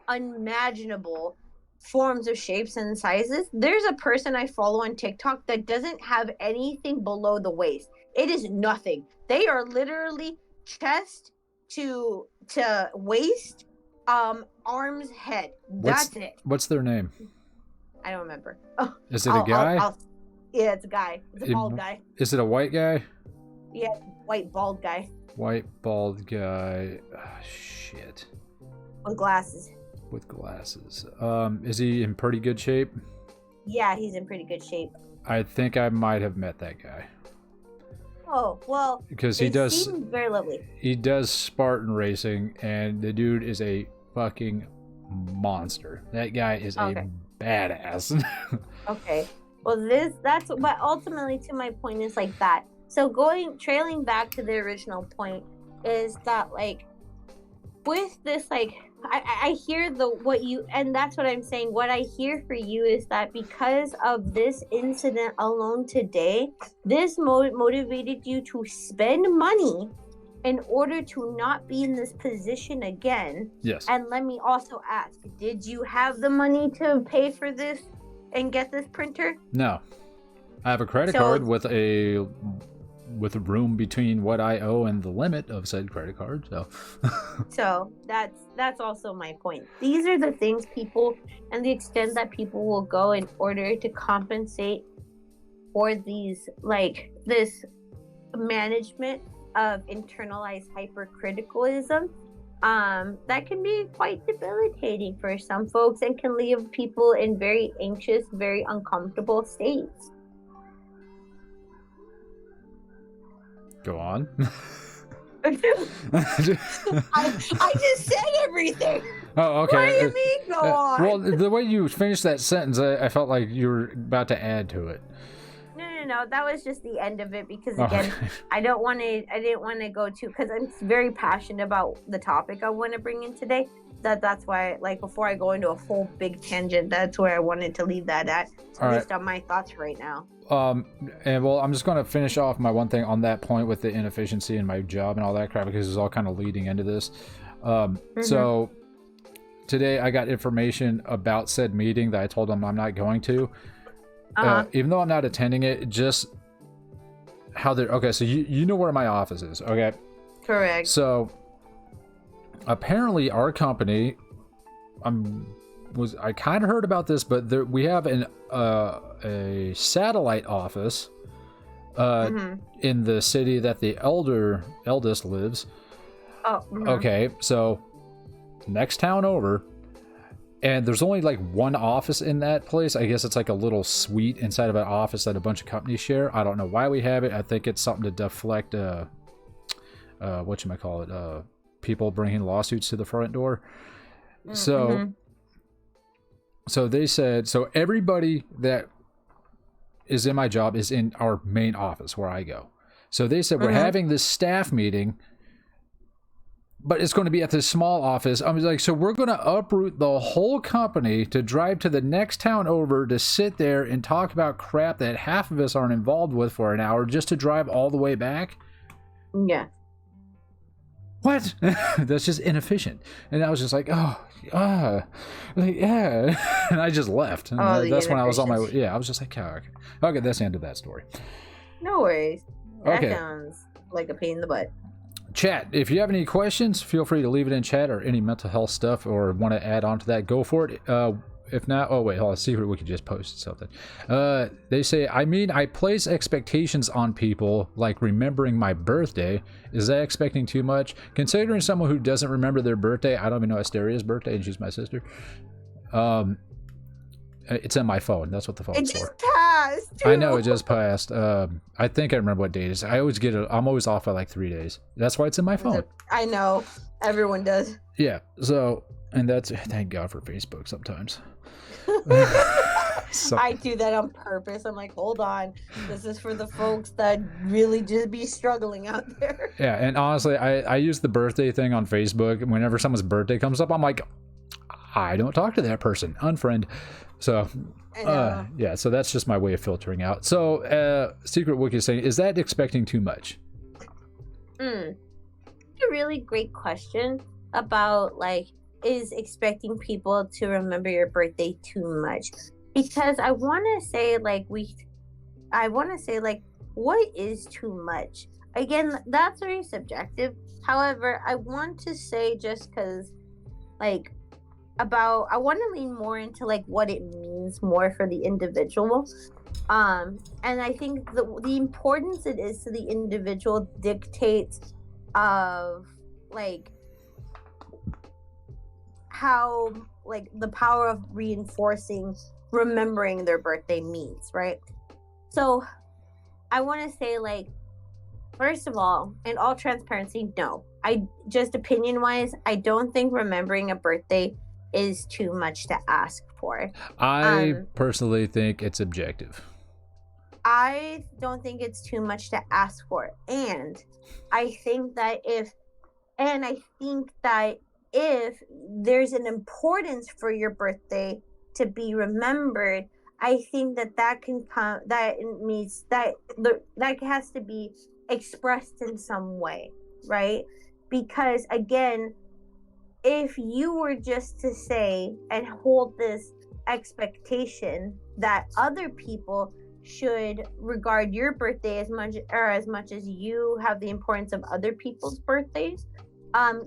S2: unimaginable forms of shapes and sizes. There's a person I follow on TikTok that doesn't have anything below the waist. It is nothing. They are literally chest to waist, arms, head. That's it.
S1: What's their name?
S2: I don't remember.
S1: Is it a guy?
S2: Yeah, it's a guy. It's a bald guy.
S1: Is it a white guy?
S2: Yeah, white bald guy.
S1: White bald guy. Shit.
S2: With glasses.
S1: With glasses. Is he in pretty good shape?
S2: Yeah, he's in pretty good shape.
S1: I think I might have met that guy.
S2: Oh, well,
S1: because he does
S2: seem very lovely.
S1: He does Spartan racing, and the dude is a fucking monster. That guy is a badass.
S2: Okay. Well, but ultimately to my point is like that. So trailing back to the original point is that, like, with this, like, I hear and that's what I'm saying. What I hear for you is that because of this incident alone today, this motivated you to spend money in order to not be in this position again.
S1: Yes.
S2: And let me also ask, did you have the money to pay for this and get this printer?
S1: No. I have a credit card with a room between what I owe and the limit of said credit card.
S2: So that's also my point. These are the things people, and the extent that people will go in order to compensate for these, like, this management of internalized hypercriticalism, that can be quite debilitating for some folks and can leave people in very anxious, very uncomfortable states.
S1: Go on.
S2: I just said everything.
S1: Oh, okay.
S2: What do you mean, go on?
S1: Well, the way you finished that sentence, I felt like you were about to add to it.
S2: No. That was just the end of it because, again, I didn't want to go to, because I'm very passionate about the topic I want to bring in today. That's why, like, before I go into a whole big tangent, that's where I wanted to leave that at. So just on my thoughts right now.
S1: And well, I'm just going to finish off my one thing on that point with the inefficiency in my job and all that crap, because it's all kind of leading into this. So today I got information about said meeting that I told them I'm not going to. Even though I'm not attending it, just how they're okay. So you know where my office is, okay?
S2: Correct.
S1: So apparently our company, I kind of heard about this, but we have a satellite office in the city that the eldest lives. Okay, so next town over. And there's only like one office in that place. I guess it's like a little suite inside of an office that a bunch of companies share. I don't know why we have it. I think it's something to deflect, whatchamacallit, people bringing lawsuits to the front door. So they said, so everybody that is in my job is in our main office where I go. So they said, we're having this staff meeting, but it's going to be at this small office. I was like, so we're going to uproot the whole company to drive to the next town over to sit there and talk about crap that half of us aren't involved with for an hour just to drive all the way back?
S2: Yeah.
S1: What? That's just inefficient. And I was just like, like, yeah. And I just left. And
S2: Oh, the
S1: that's when I was on my way.
S2: inefficiency.
S1: Yeah, I was just like, oh, okay, that's the end of that story.
S2: No worries. That
S1: Okay.
S2: sounds like a pain in the butt.
S1: Chat, if you have any questions, feel free to leave it in chat, or any mental health stuff or want to add on to that, go for it. If not, oh wait, hold on, Secret Wiki just posted something. They say, I place expectations on people, like remembering my birthday. Is that expecting too much? Considering someone who doesn't remember their birthday, I don't even know Asteria's birthday, and she's my sister. It's in my phone. That's what the phone's
S2: It
S1: for.
S2: just passed.
S1: I know, it just passed. I think I remember what date it is. I always get it. I'm always off by like 3 days. That's why it's in my phone.
S2: I know. Everyone does.
S1: Yeah. So, and that's, thank God for Facebook sometimes. So,
S2: I do that on purpose. I'm like, hold on. This is for the folks that really just be struggling out there.
S1: yeah. And honestly, I use the birthday thing on Facebook. And whenever someone's birthday comes up, I'm like, I don't talk to that person. Unfriend. So, yeah. So that's just my way of filtering out. So, Secret Wiki is saying, is that expecting too much?
S2: A really great question about, like, is expecting people to remember your birthday too much? Because I want to say, like, what is too much? Again, that's very subjective. However, I want to say, just because, like, I want to lean more into, like, what it means more for the individual. And I think the importance it is to the individual dictates of, like, how, like, the power of reinforcing remembering their birthday means, right? So I want to say, like, first of all, in all transparency, no. I just, opinion wise, I don't think remembering a birthday is too much to ask for.
S1: I personally think it's objective.
S2: I don't think it's too much to ask for. And I think that if there's an importance for your birthday to be remembered, I think that can come, that means that has to be expressed in some way, right? Because again, if you were just to say and hold this expectation that other people should regard your birthday as much as you have the importance of other people's birthdays,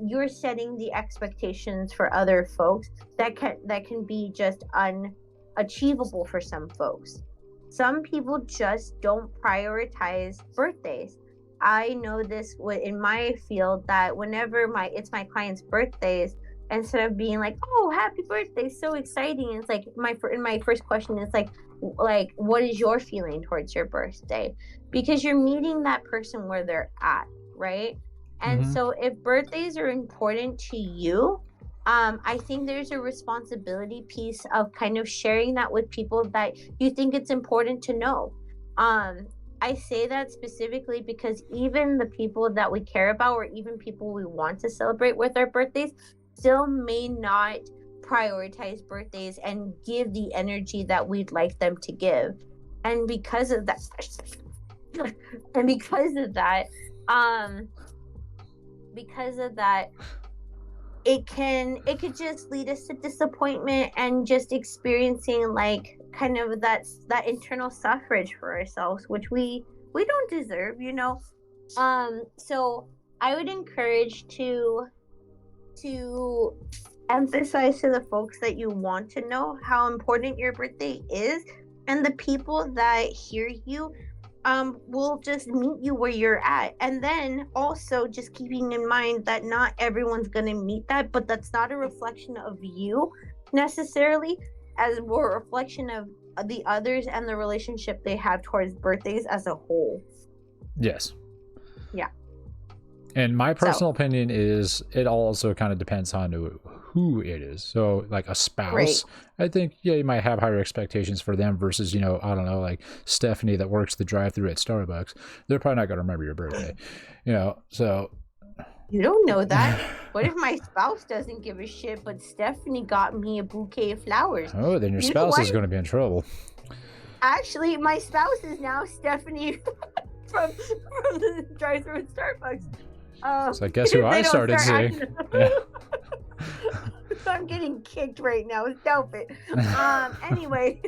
S2: you're setting the expectations for other folks that can be just unachievable for some folks. Some people just don't prioritize birthdays. I know this in my field, that whenever it's my clients' birthdays, instead of being like, "Oh, happy birthday, so exciting," it's like my first question is like, what is your feeling towards your birthday? Because you're meeting that person where they're at, right? And so if birthdays are important to you, I think there's a responsibility piece of kind of sharing that with people that you think it's important to know. I say that specifically because even the people that we care about, or even people we want to celebrate with our birthdays, still may not prioritize birthdays and give the energy that we'd like them to give. And because of that, it could just lead us to disappointment and just experiencing, like, kind of that internal suffrage for ourselves, which we don't deserve, you know. So I would encourage to emphasize to the folks that you want to know how important your birthday is, and the people that hear you will just meet you where you're at. And then also just keeping in mind that not everyone's going to meet that, but that's not a reflection of you necessarily, as more a reflection of the others and the relationship they have towards birthdays as a whole.
S1: Yes.
S2: Yeah.
S1: And my personal opinion is it also kind of depends on who it is. So like a spouse, right. I think, yeah, you might have higher expectations for them versus, you know, I don't know, like Stephanie that works the drive-thru at Starbucks. They're probably not going to remember your birthday, you know, so.
S2: You don't know that. What if my spouse doesn't give a shit, but Stephanie got me a bouquet of flowers?
S1: Oh, then your spouse is going to be in trouble.
S2: Actually, my spouse is now Stephanie. from the drive-thru at Starbucks.
S1: So guess who
S2: if they
S1: I
S2: don't
S1: started
S2: start
S1: seeing?
S2: acting-
S1: Yeah.
S2: I'm getting kicked right now. Stop it. Anyway,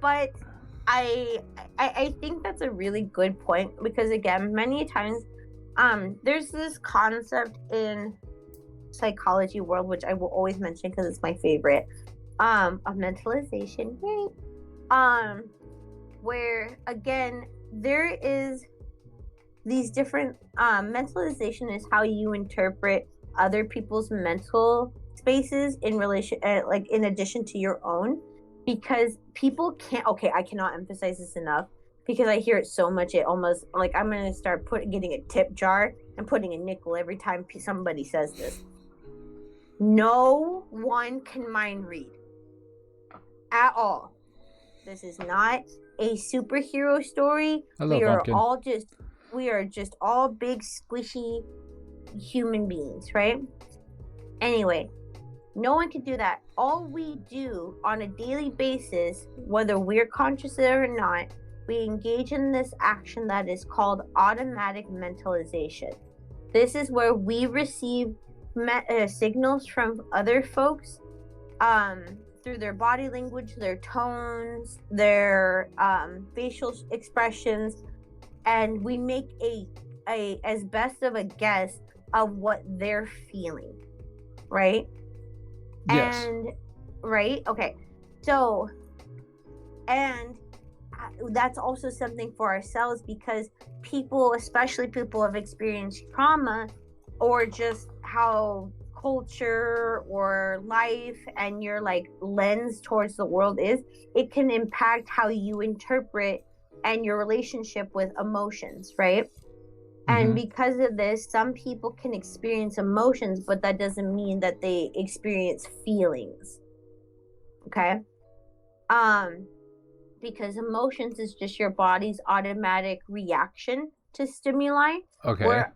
S2: but I think that's a really good point, because again, many times there's this concept in psychology world, which I will always mention because it's my favorite, of mentalization. Yay. Where again there is these different mentalization is how you interpret other people's mental spaces in relation, like in addition to your own, because people can't. Okay, I cannot emphasize this enough because I hear it so much. It almost like I'm gonna start getting a tip jar and putting a nickel every time somebody says this. No one can mind read at all. This is not a superhero story.
S1: Hello, Pumpkin.
S2: We are just all big squishy human beings, right? Anyway, no one can do that. All we do on a daily basis, whether we're conscious of it or not, we engage in this action that is called automatic mentalization. This is where we receive signals from other folks through their body language, their tones, their facial expressions, and we make a as best of a guess of what they're feeling, right?
S1: Yes.
S2: And right, okay, so and that's also something for ourselves, because people, especially people who have experienced trauma, or just how culture or life and your like lens towards the world is, it can impact how you interpret and your relationship with emotions, right? And because of this, some people can experience emotions, but that doesn't mean that they experience feelings. Okay? Because emotions is just your body's automatic reaction to stimuli.
S1: Okay.
S2: Where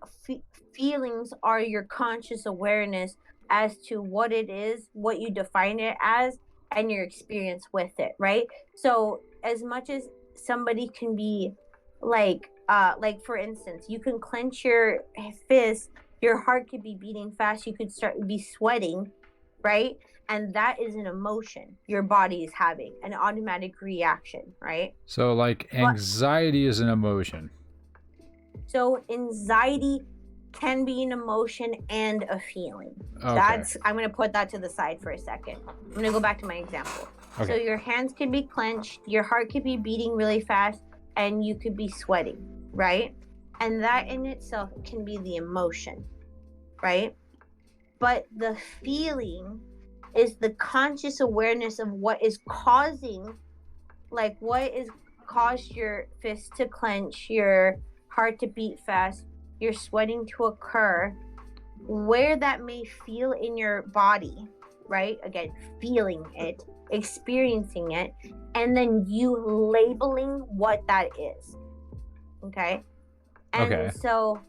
S2: feelings are your conscious awareness as to what it is, what you define it as, and your experience with it, right? So as much as somebody can be like for instance, you can clench your fist, your heart could be beating fast, you could be sweating, right? And that is an emotion your body is having, an automatic reaction, right?
S1: So like anxiety is an emotion.
S2: So anxiety can be an emotion and a feeling.
S1: Okay.
S2: I'm going to put that to the side for a second. I'm going to go back to my example. Okay. So your hands can be clenched, your heart could be beating really fast, and you could be sweating, right? And that in itself can be the emotion, right? But the feeling is the conscious awareness of what is causing, like what is caused your fist to clench, your heart to beat fast, your sweating to occur, where that may feel in your body, right? Again, feeling it, experiencing it, and then you labeling what that is. Okay? And so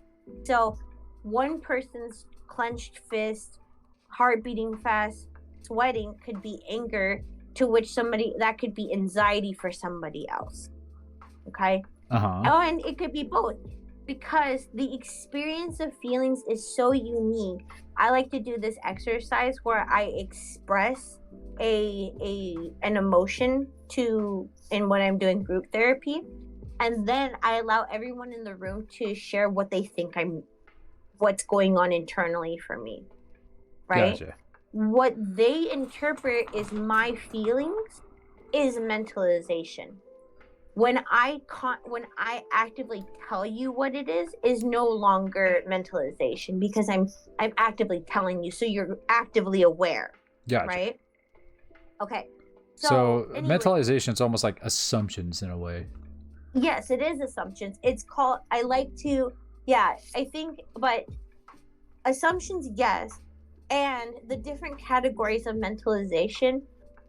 S2: one person's clenched fist, heart beating fast, sweating could be anger, to which somebody that could be anxiety for somebody else. Okay? Oh, and it could be both, because the experience of feelings is so unique. I like to do this exercise where I express an emotion in when I'm doing group therapy, and then I allow everyone in the room to share what they think what's going on internally for me, right?
S1: Gotcha.
S2: What they interpret is my feelings is mentalization. When I actively tell you what it is no longer mentalization, because I'm actively telling you, so you're actively aware.
S1: Gotcha.
S2: Right? Okay.
S1: So anyway, mentalization is almost like assumptions in a way.
S2: Yes, it is assumptions. It's called, but assumptions, yes. And the different categories of mentalization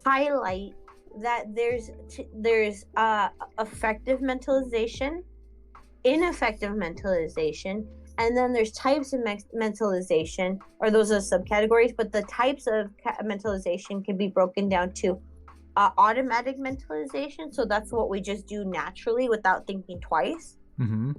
S2: highlight that there's effective mentalization, ineffective mentalization, and then there's types of mentalization, or those are subcategories, but the types of mentalization can be broken down to automatic mentalization, so that's what we just do naturally without thinking twice.
S1: Mm-hmm.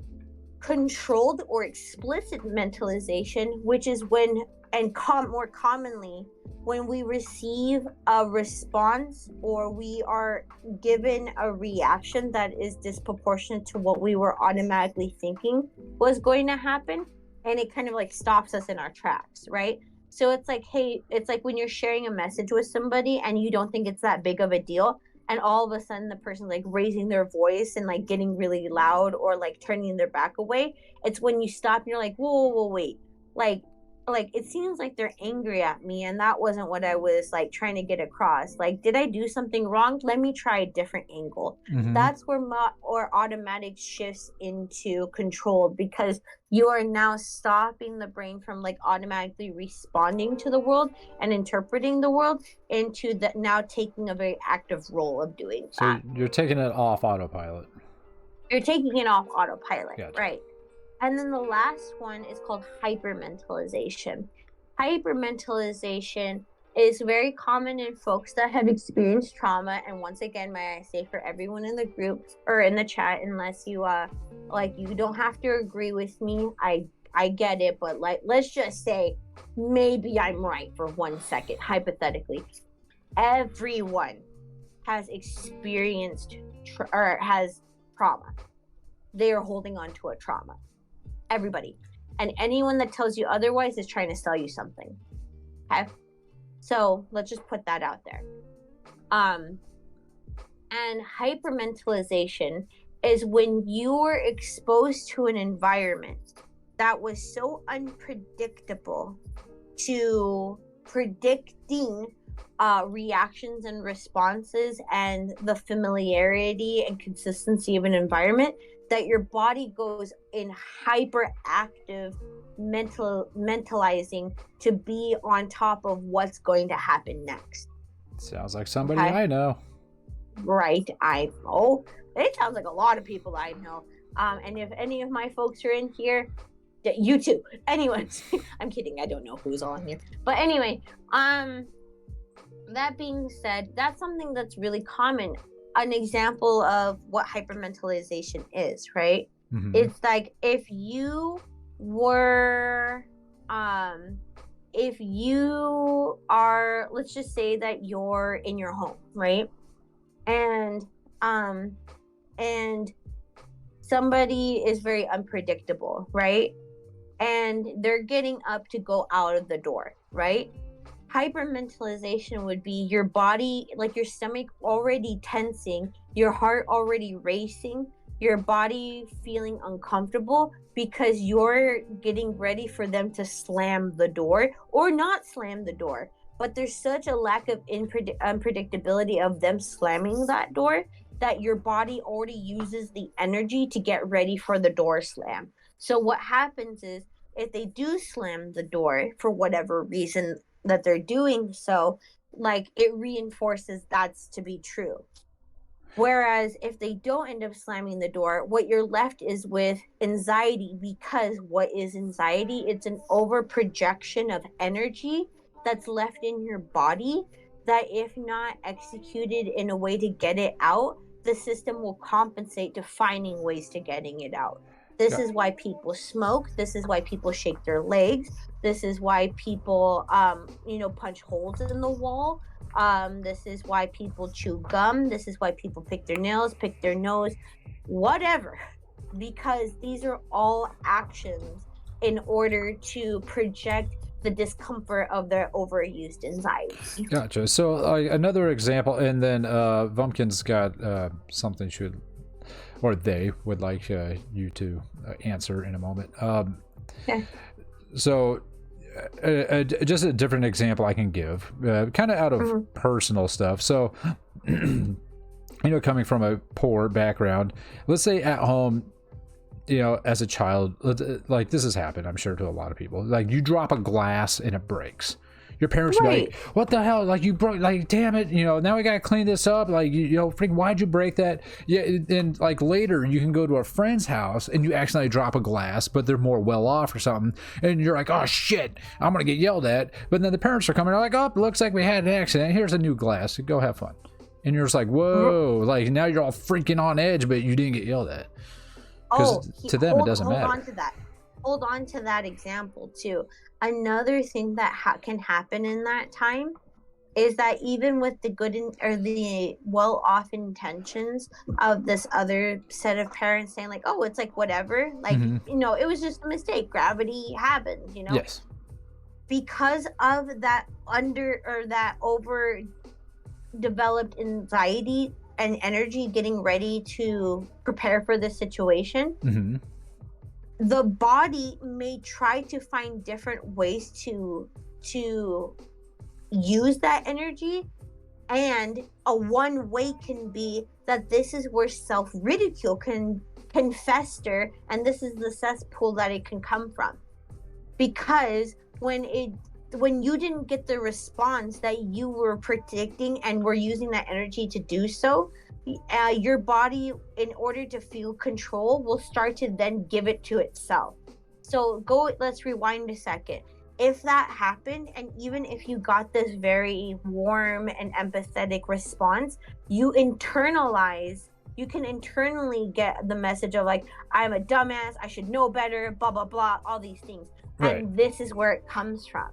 S2: Controlled or explicit mentalization, which is when, and more commonly, when we receive a response or we are given a reaction that is disproportionate to what we were automatically thinking was going to happen, and it kind of like stops us in our tracks, right? So it's like, hey, it's like when you're sharing a message with somebody and you don't think it's that big of a deal, and all of a sudden the person's like raising their voice and like getting really loud or like turning their back away. It's when you stop and you're like, whoa, wait, like it seems like they're angry at me, and that wasn't what I was like trying to get across. Like, did I do something wrong? Let me try a different angle.
S1: Mm-hmm.
S2: That's where or automatic shifts into controlled, because you are now stopping the brain from like automatically responding to the world and interpreting the world into the now taking a very active role of doing that.
S1: So you're taking it off autopilot.
S2: You're taking it off autopilot,
S1: Gotcha.
S2: right? And then the last one is called hypermentalization. Hypermentalization is very common in folks that have experienced trauma. And once again, may I say for everyone in the group or in the chat, unless you like, you don't have to agree with me. I get it, but like, let's just say maybe I'm right for 1 second, hypothetically. Everyone has experienced or has trauma. They are holding on to a trauma. Everybody. And anyone that tells you otherwise is trying to sell you something. Okay? So let's just put that out there. And hypermentalization is when you're exposed to an environment that was so unpredictable to predicting reactions and responses and the familiarity and consistency of an environment, that your body goes in hyperactive mentalizing to be on top of what's going to happen next.
S1: Sounds like somebody I know.
S2: Right, I know. It sounds like a lot of people I know. And if any of my folks are in here, you too. Anyways, I'm kidding. I don't know who's all in here. But anyway, that being said, that's something that's really common. An example of what hypermentalization is, right?
S1: Mm-hmm.
S2: It's like if you were if you are, let's just say that you're in your home, right? And somebody is very unpredictable, right? And they're getting up to go out of the door, right? Hypermentalization would be your body, like your stomach already tensing, your heart already racing, your body feeling uncomfortable because you're getting ready for them to slam the door or not slam the door. But there's such a lack of unpredictability of them slamming that door that your body already uses the energy to get ready for the door slam. So what happens is, if they do slam the door for whatever reason that they're doing so, like, it reinforces that's to be true. Whereas if they don't end up slamming the door, what you're left is with anxiety, because what is anxiety? It's an over projection of energy that's left in your body that, if not executed in a way to get it out, the system will compensate to finding ways to getting it out. This is why people smoke. This is why people shake their legs. This is why people, punch holes in the wall. This is why people chew gum. This is why people pick their nails, pick their nose, whatever. Because these are all actions in order to project the discomfort of their overused anxiety.
S1: Gotcha. So another example, and then Vumpkin's got something they would like you to answer in a moment.
S2: Okay.
S1: So just a different example I can give, kind of out of personal stuff. So, coming from a poor background, let's say at home, as a child, like this has happened, I'm sure, to a lot of people. Like, you drop a glass and it breaks. Your parents are like, what the hell? Like, you broke, like, damn it, now we got to clean this up. Like, freaking, why'd you break that? Yeah. And like later you can go to a friend's house and you accidentally drop a glass, but they're more well off or something. And you're like, oh shit, I'm going to get yelled at. But then the parents are coming, they're like, oh, looks like we had an accident. Here's a new glass. Go have fun. And you're just like, whoa, like now you're all freaking on edge, but you didn't get yelled at. Because to them, it doesn't matter.
S2: Hold on to that example too. Another thing that can happen in that time is that even with the good or the well-off intentions of this other set of parents saying like, oh, it's like whatever, like, you know, it was just a mistake. Gravity happens, you know?
S1: Yes.
S2: Because of that overdeveloped anxiety and energy getting ready to prepare for this situation, the body may try to find different ways to use that energy, and a one way can be that this is where self-ridicule can fester, and this is the cesspool that it can come from. Because when you didn't get the response that you were predicting and were using that energy to do so, your body, in order to feel control, will start to then give it to itself. So let's rewind a second. If that happened, and even if you got this very warm and empathetic response, you can internally get the message of like, I'm a dumbass, I should know better, blah, blah, blah, all these things. Right. And this is where it comes from.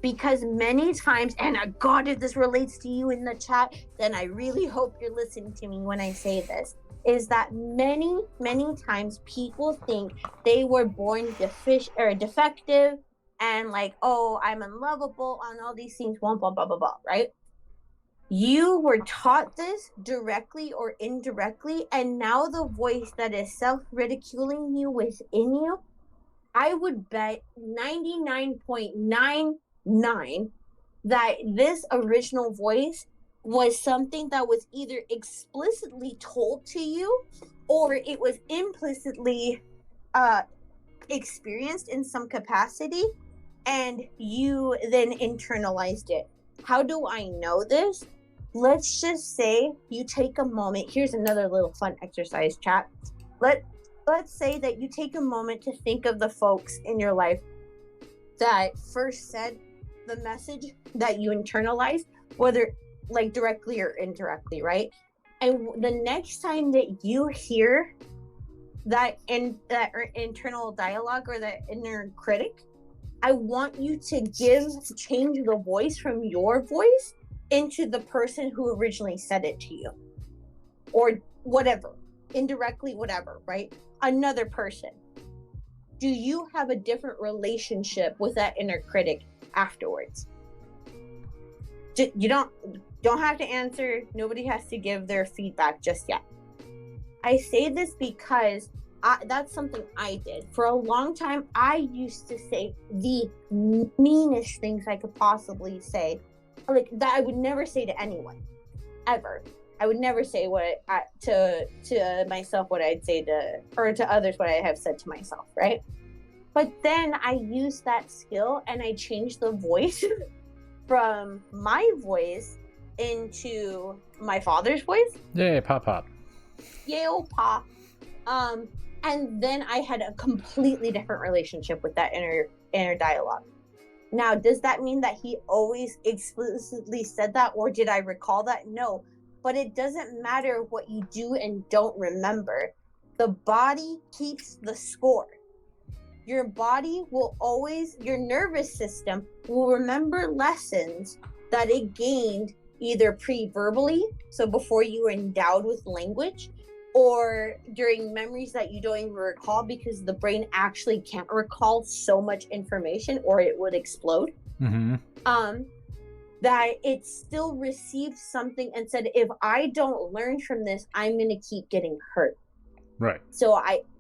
S2: Because many times, and God, if this relates to you in the chat, then I really hope you're listening to me when I say this, is that many, many times people think they were born defective, and like, oh, I'm unlovable, on all these things, blah, blah, blah, blah, blah, right? You were taught this directly or indirectly, and now the voice that is self-ridiculing you within you, I would bet 99.99 that this original voice was something that was either explicitly told to you, or it was implicitly experienced in some capacity, and you then internalized it. How do I know this? Let's just say you take a moment. Here's another little fun exercise, chat. Let's say that you take a moment to think of the folks in your life that first said the message that you internalized, whether like directly or indirectly, right? And the next time that you hear that internal dialogue or that inner critic, I want you to change the voice from your voice into the person who originally said it to you, or whatever, indirectly, whatever, right? Another person. Do you have a different relationship with that inner critic afterwards? You don't have to answer. Nobody has to give their feedback just yet. I say this because that's something I did. For a long time, I used to say the meanest things I could possibly say, like that I would never say to anyone, ever. I would never say to myself what I'd say to others what I have said to myself, right? But then I used that skill and I changed the voice from my voice into my father's voice.
S1: Yay, pop.
S2: Yay, oh, pop. And then I had a completely different relationship with that inner dialogue. Now, does that mean that he always explicitly said that, or did I recall that? No, but it doesn't matter what you do and don't remember. The body keeps the score. Your body will always, your nervous system will remember lessons that it gained either pre-verbally, so before you were endowed with language, or during memories that you don't even recall because the brain actually can't recall so much information or it would explode. That it still received something and said, if I don't learn from this, I'm going to keep getting hurt.
S1: Right.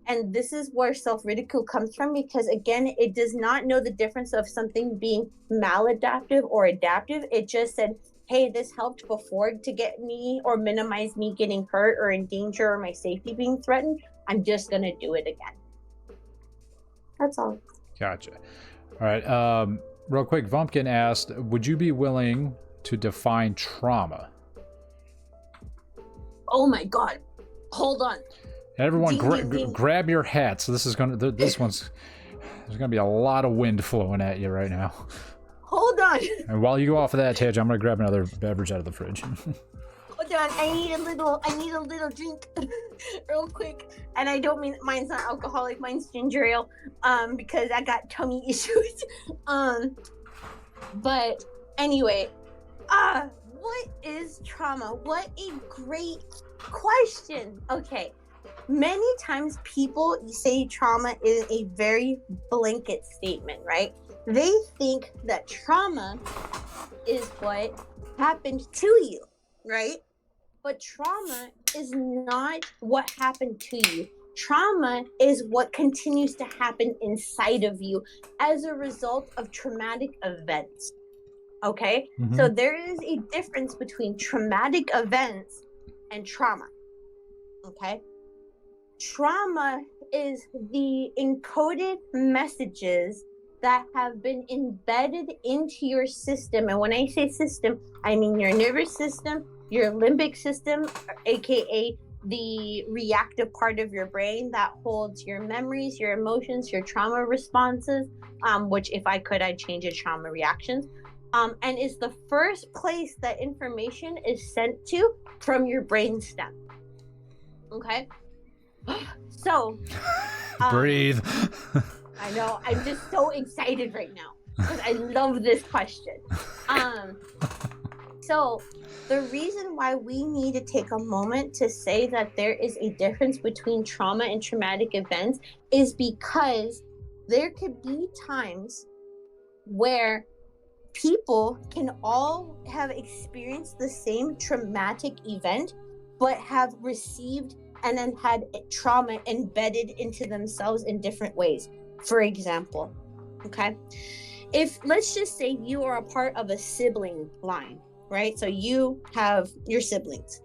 S2: And this is where self-ridicule comes from, because again, it does not know the difference of something being maladaptive or adaptive. It just said, hey, this helped before to get me or minimize me getting hurt or in danger or my safety being threatened. I'm just going to do it again. That's all.
S1: Gotcha. All right. Real quick, Vumpkin asked, would you be willing to define trauma?
S2: Oh my God. Hold on.
S1: Everyone grab your hats. This one's, there's going to be a lot of wind flowing at you right now.
S2: Hold on.
S1: And while you go off of that, Tej, I'm going to grab another beverage out of the fridge.
S2: on. I need a little drink real quick. And I don't mean mine's not alcoholic, mine's ginger ale. Because I got tummy issues. But anyway, what is trauma? What a great question. Okay. Many times people say trauma is a very blanket statement, right? They think that trauma is what happened to you, right? But trauma is not what happened to you. Trauma is what continues to happen inside of you as a result of traumatic events. Okay?
S1: Mhm.
S2: So there is a difference between traumatic events and trauma. Okay? Trauma is the encoded messages that have been embedded into your system. And when I say system, I mean your nervous system, your limbic system, aka the reactive part of your brain that holds your memories, your emotions, your trauma responses, which if I could, I'd change it trauma reactions. And is the first place that information is sent to from your brain stem. Okay? So,
S1: Breathe.
S2: I know, I'm just so excited right now because I love this question. So the reason why we need to take a moment to say that there is a difference between trauma and traumatic events is because there could be times where people can all have experienced the same traumatic event, but have received and then had trauma embedded into themselves in different ways. For example, okay, if let's just say you are a part of a sibling line, right? So you have your siblings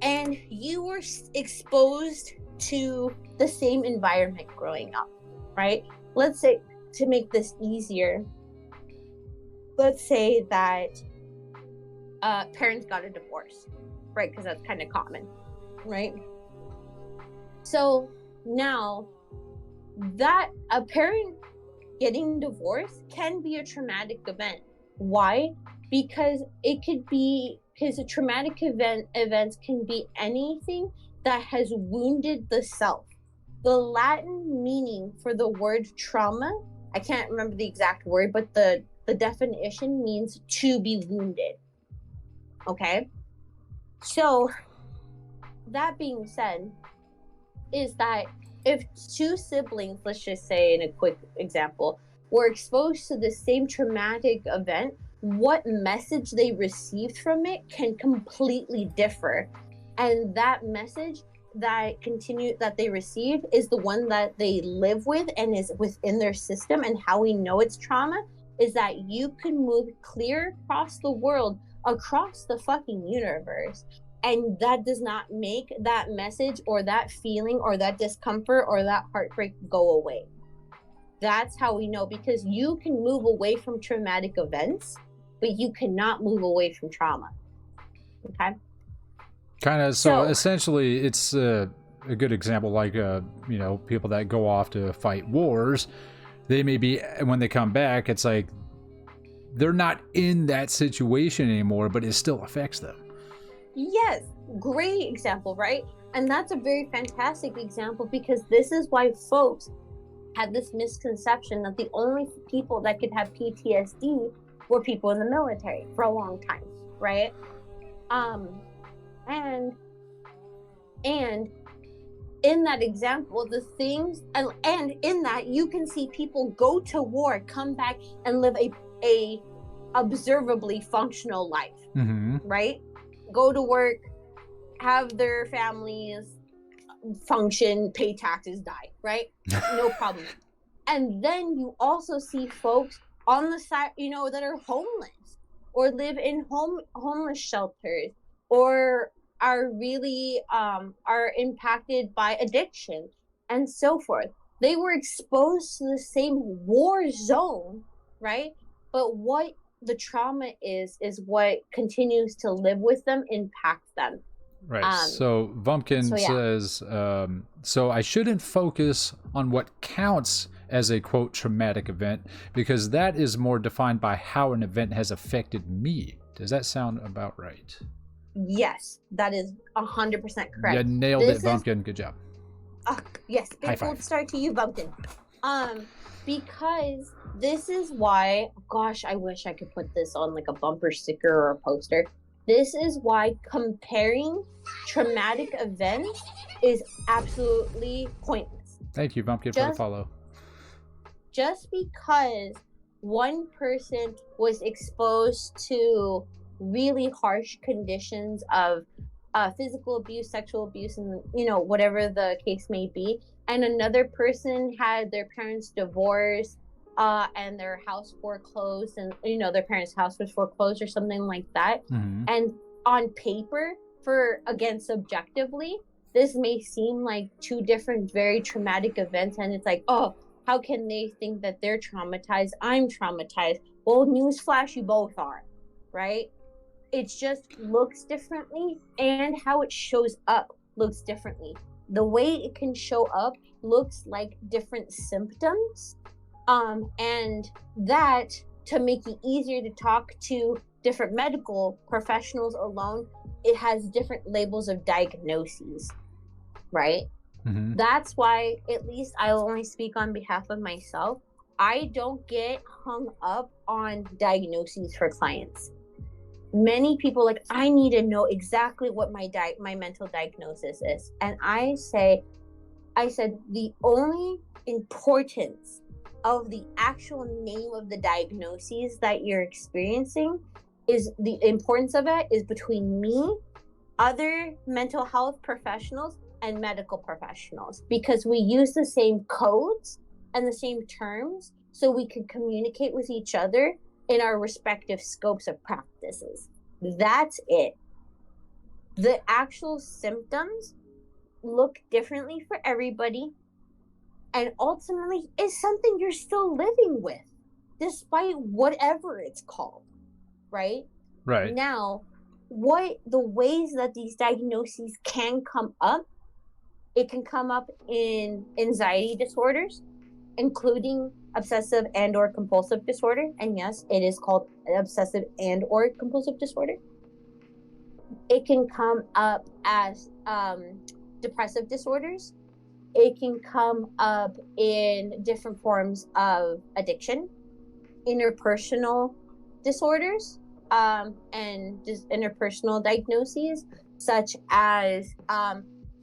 S2: and you were exposed to the same environment growing up, right? Let's say, to make this easier, let's say that parents got a divorce, right? Because that's kind of common, right? So now that a parent getting divorced can be a traumatic event. Why? Because a traumatic events can be anything that has wounded the self. The Latin meaning for the word trauma, I can't remember the exact word, but the definition means to be wounded. Okay? So that being said, is that if two siblings, let's just say in a quick example, were exposed to the same traumatic event, what message they received from it can completely differ. And that message that they receive is the one that they live with and is within their system. And how we know it's trauma is that you can move clear across the world, across the fucking universe, and that does not make that message or that feeling or that discomfort or that heartbreak go away. That's how we know, because you can move away from traumatic events, but you cannot move away from trauma. Okay?
S1: Kind of. So essentially, it's a good example, like people that go off to fight wars. They may be, when they come back, it's like they're not in that situation anymore, but it still affects them.
S2: Yes, great example, right? And that's a very fantastic example, because this is why folks had this misconception that the only people that could have PTSD were people in the military for a long time, right? And in that example, the things and in that you can see people go to war, come back, and live a observably functional life, right? Go to work, have their families function, pay taxes, die, right? No problem. And then you also see folks on the side, that are homeless or live in homeless shelters, or are really are impacted by addiction and so forth. They were exposed to the same war zone, right? But what the trauma is what continues to live with them, impacts them.
S1: Right. So Vumpkin says, so I shouldn't focus on what counts as a, quote, traumatic event, because that is more defined by how an event has affected me. Does that sound about right?
S2: Yes, that is 100% correct.
S1: You nailed
S2: This
S1: it,
S2: is
S1: Bumpkin. Good job.
S2: yes,
S1: High
S2: big gold
S1: five.
S2: star to you, Bumpkin. Because this is why, gosh, I wish I could put this on like a bumper sticker or a poster. This is why comparing traumatic events is absolutely pointless.
S1: Thank you, Bumpkin, for the
S2: Just
S1: follow.
S2: just because one person was exposed to really harsh conditions of physical abuse, sexual abuse, and whatever the case may be, and another person had their parents divorced, and their house foreclosed, and their parents' house was foreclosed or something like that,
S1: Mm-hmm.
S2: and on paper, again subjectively, this may seem like two different very traumatic events, and it's like, oh, how can they think that they're traumatized? I'm traumatized. Well, newsflash, you both are, right? It just looks differently, and how it shows up looks differently. The way it can show up looks like different symptoms, and that, to make it easier to talk to different medical professionals alone, it has different labels of diagnoses, right?
S1: Mm-hmm.
S2: That's why, at least I'll only speak on behalf of myself, I don't get hung up on diagnoses for clients. Many people like, I need to know exactly what my mental diagnosis is. And I said the only importance of the actual name of the diagnoses that you're experiencing, is the importance of it is between me, other mental health professionals, and medical professionals, because we use the same codes and the same terms so we can communicate with each other in our respective scopes of practices. That's it. The actual symptoms look differently for everybody, and ultimately is something you're still living with despite whatever it's called, right?
S1: Right.
S2: Now, what the ways that these diagnoses can come up, it can come up in anxiety disorders, including obsessive and or compulsive disorder. And yes, it is called obsessive and or compulsive disorder. It can come up as depressive disorders. It can come up in different forms of addiction, interpersonal disorders, and just interpersonal diagnoses, such as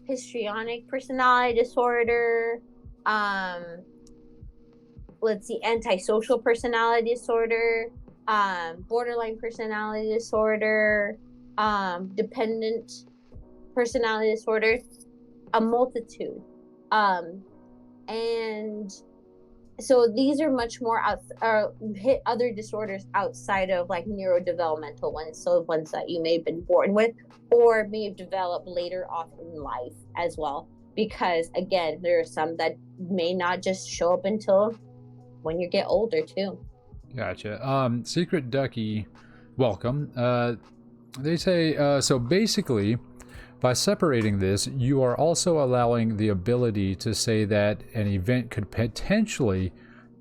S2: histrionic personality disorder, antisocial personality disorder, borderline personality disorder, dependent personality disorder, a multitude. And so these are much more hit other disorders outside of like neurodevelopmental ones, so ones that you may have been born with or may have developed later off in life as well, because again, there are some that may not just show up until when you get older too.
S1: Gotcha. Secret Ducky, welcome. They say, so basically, by separating this, you are also allowing the ability to say that an event could potentially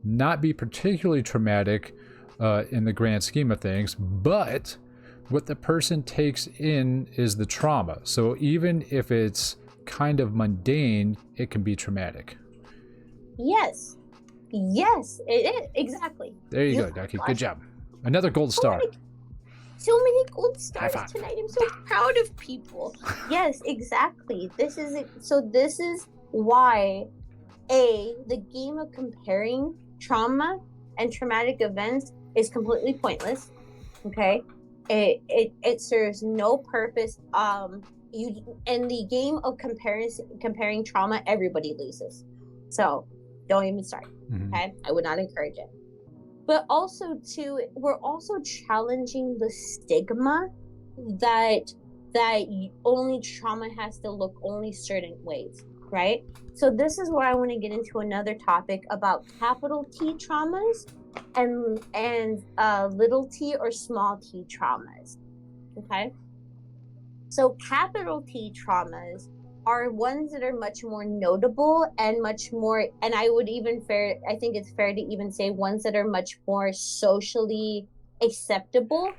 S1: not be particularly traumatic in the grand scheme of things, but what the person takes in is the trauma. So even if it's kind of mundane, it can be traumatic.
S2: Yes, it is, exactly.
S1: There you go, Ducky. Good job. Another gold star.
S2: So many gold stars tonight. I'm so proud of people. Yes, exactly. This is why the game of comparing trauma and traumatic events is completely pointless. Okay? It serves no purpose. In the game of comparing trauma, everybody loses. So don't even start.
S1: Mm-hmm.
S2: Okay? I would not encourage it. But also too, we're also challenging the stigma that only trauma has to look only certain ways, right? So this is where I want to get into another topic about capital T traumas and little t or small t traumas. Okay. So capital T traumas are ones that are much more notable and much more, and I think it's fair to even say ones that are much more socially acceptable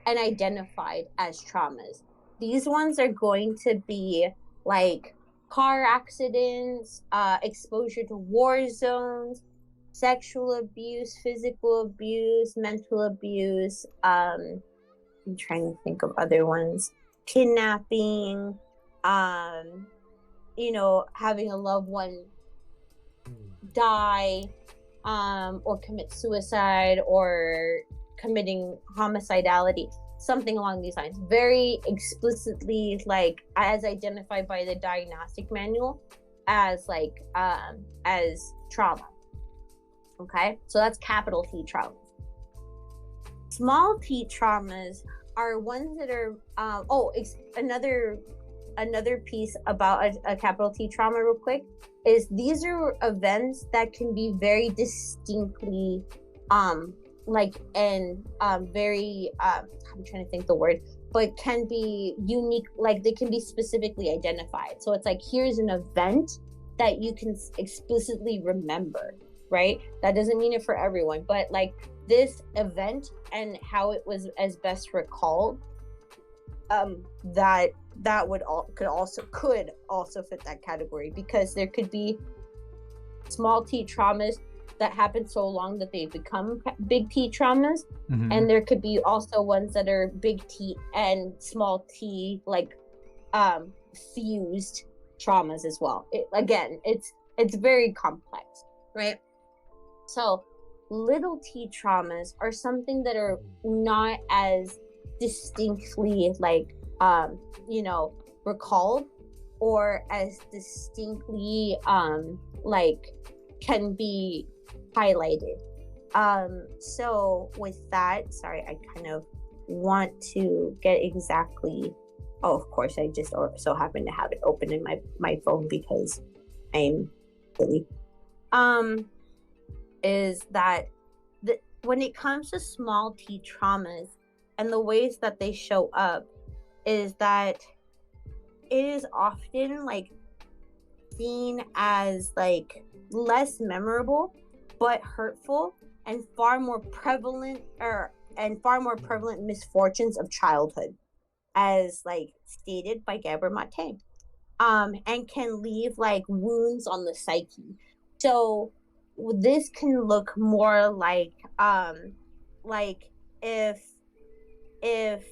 S2: and identified as traumas. these ones are going to be like car accidents, exposure to war zones, sexual abuse, physical abuse, mental abuse. I'm trying to think of other ones. Kidnapping, having a loved one die, or commit suicide, or committing homicidality, something along these lines. Very explicitly, like as identified by the diagnostic manual as as trauma. Okay, so that's capital T traumas. Small T traumas are ones that are another piece about a capital T trauma real quick is these are events that can be very distinctly very I'm trying to think the word, but can be unique, like they can be specifically identified. So it's like, here's an event that you can explicitly remember, right? That doesn't mean it for everyone, but like this event and how it was as best recalled, that could also fit that category, because there could be small T traumas that happen so long that they become big T traumas, and there could be also ones that are big T and small T, like fused traumas as well. It's very complex, right? So little T traumas are something that are not as distinctly recalled, or as distinctly can be highlighted. So with that, sorry, I kind of want to get exactly, of course I just so happen to have it open in my phone because I'm silly. Is that when it comes to small T traumas and the ways that they show up, is that it is often seen as less memorable but hurtful and far more prevalent misfortunes of childhood, as stated by Gabor Mate, and can leave wounds on the psyche. So this can look more like if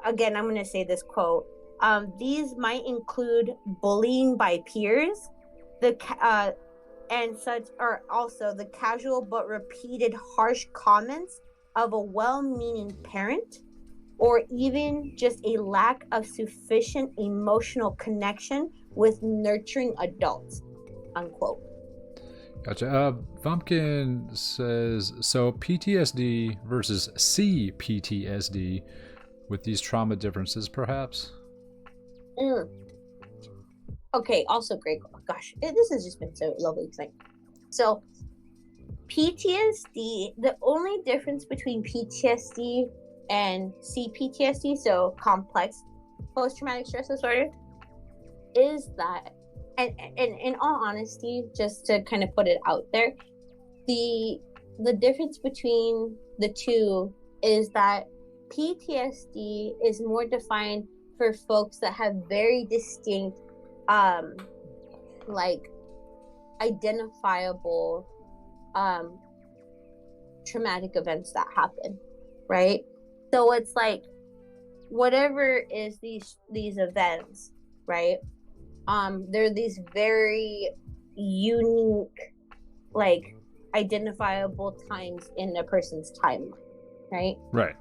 S2: again, I'm going to say this quote, these might include bullying by peers, and such are also the casual but repeated harsh comments of a well-meaning parent, or even just a lack of sufficient emotional connection with nurturing adults, unquote.
S1: Gotcha. Vumpkin says, so PTSD versus CPTSD with these trauma differences, perhaps?
S2: Okay, also great. Gosh, this has just been so lovely tonight. So PTSD, the only difference between PTSD and CPTSD, so complex post-traumatic stress disorder, is that, and in all honesty, just to kind of put it out there, the difference between the two is that PTSD is more defined for folks that have very distinct identifiable traumatic events that happen, right? So it's whatever is these events, right? They're these very unique identifiable times in a person's timeline, right?
S1: Right.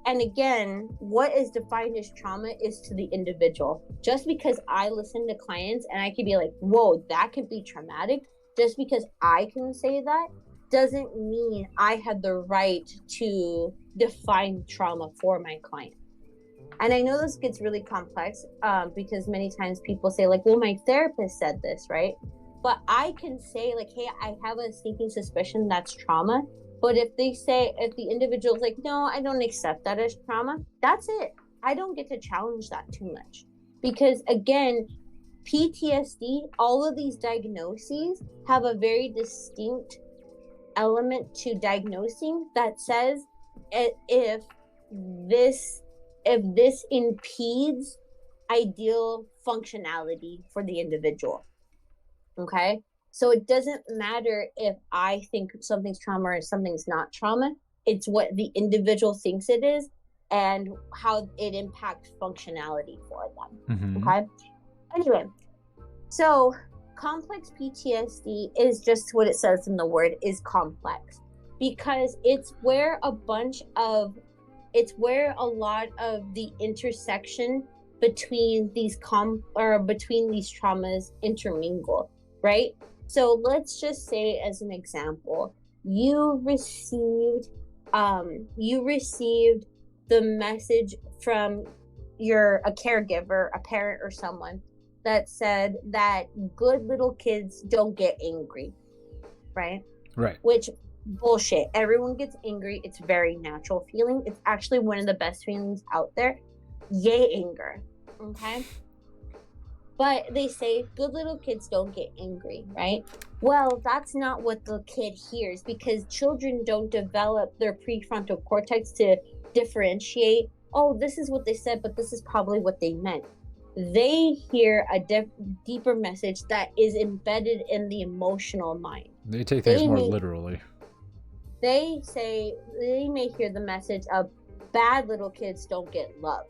S2: And again, what is defined as trauma is to the individual. Just because I listen to clients and I could be like, whoa, that could be traumatic, just because I can say that doesn't mean I have the right to define trauma for my client. And I know this gets really complex because many times people say well, my therapist said this, right? But I can say hey, I have a sneaking suspicion that's trauma. But if the individual's no, I don't accept that as trauma, that's it. I don't get to challenge that too much. Because again, PTSD, all of these diagnoses have a very distinct element to diagnosing that says if this if this impedes ideal functionality for the individual. Okay? So it doesn't matter if I think something's trauma or something's not trauma. It's what the individual thinks it is and how it impacts functionality for them.
S1: Mm-hmm.
S2: Okay? Anyway, so complex PTSD is just what it says in the word, is complex, because it's where a lot of the intersection between these traumas intermingle, right? So let's just say, as an example, you received the message from a caregiver, a parent or someone, that said that good little kids don't get angry, right?
S1: Right.
S2: Which, bullshit. Everyone gets angry. It's a very natural feeling. It's actually one of the best feelings out there. Yay, anger. Okay? But they say good little kids don't get angry, right? Well, that's not what the kid hears, because children don't develop their prefrontal cortex to differentiate, oh, this is what they said, but this is probably what they meant. They hear a deeper message that is embedded in the emotional mind.
S1: They take things more literally.
S2: They may hear the message of bad little kids don't get love,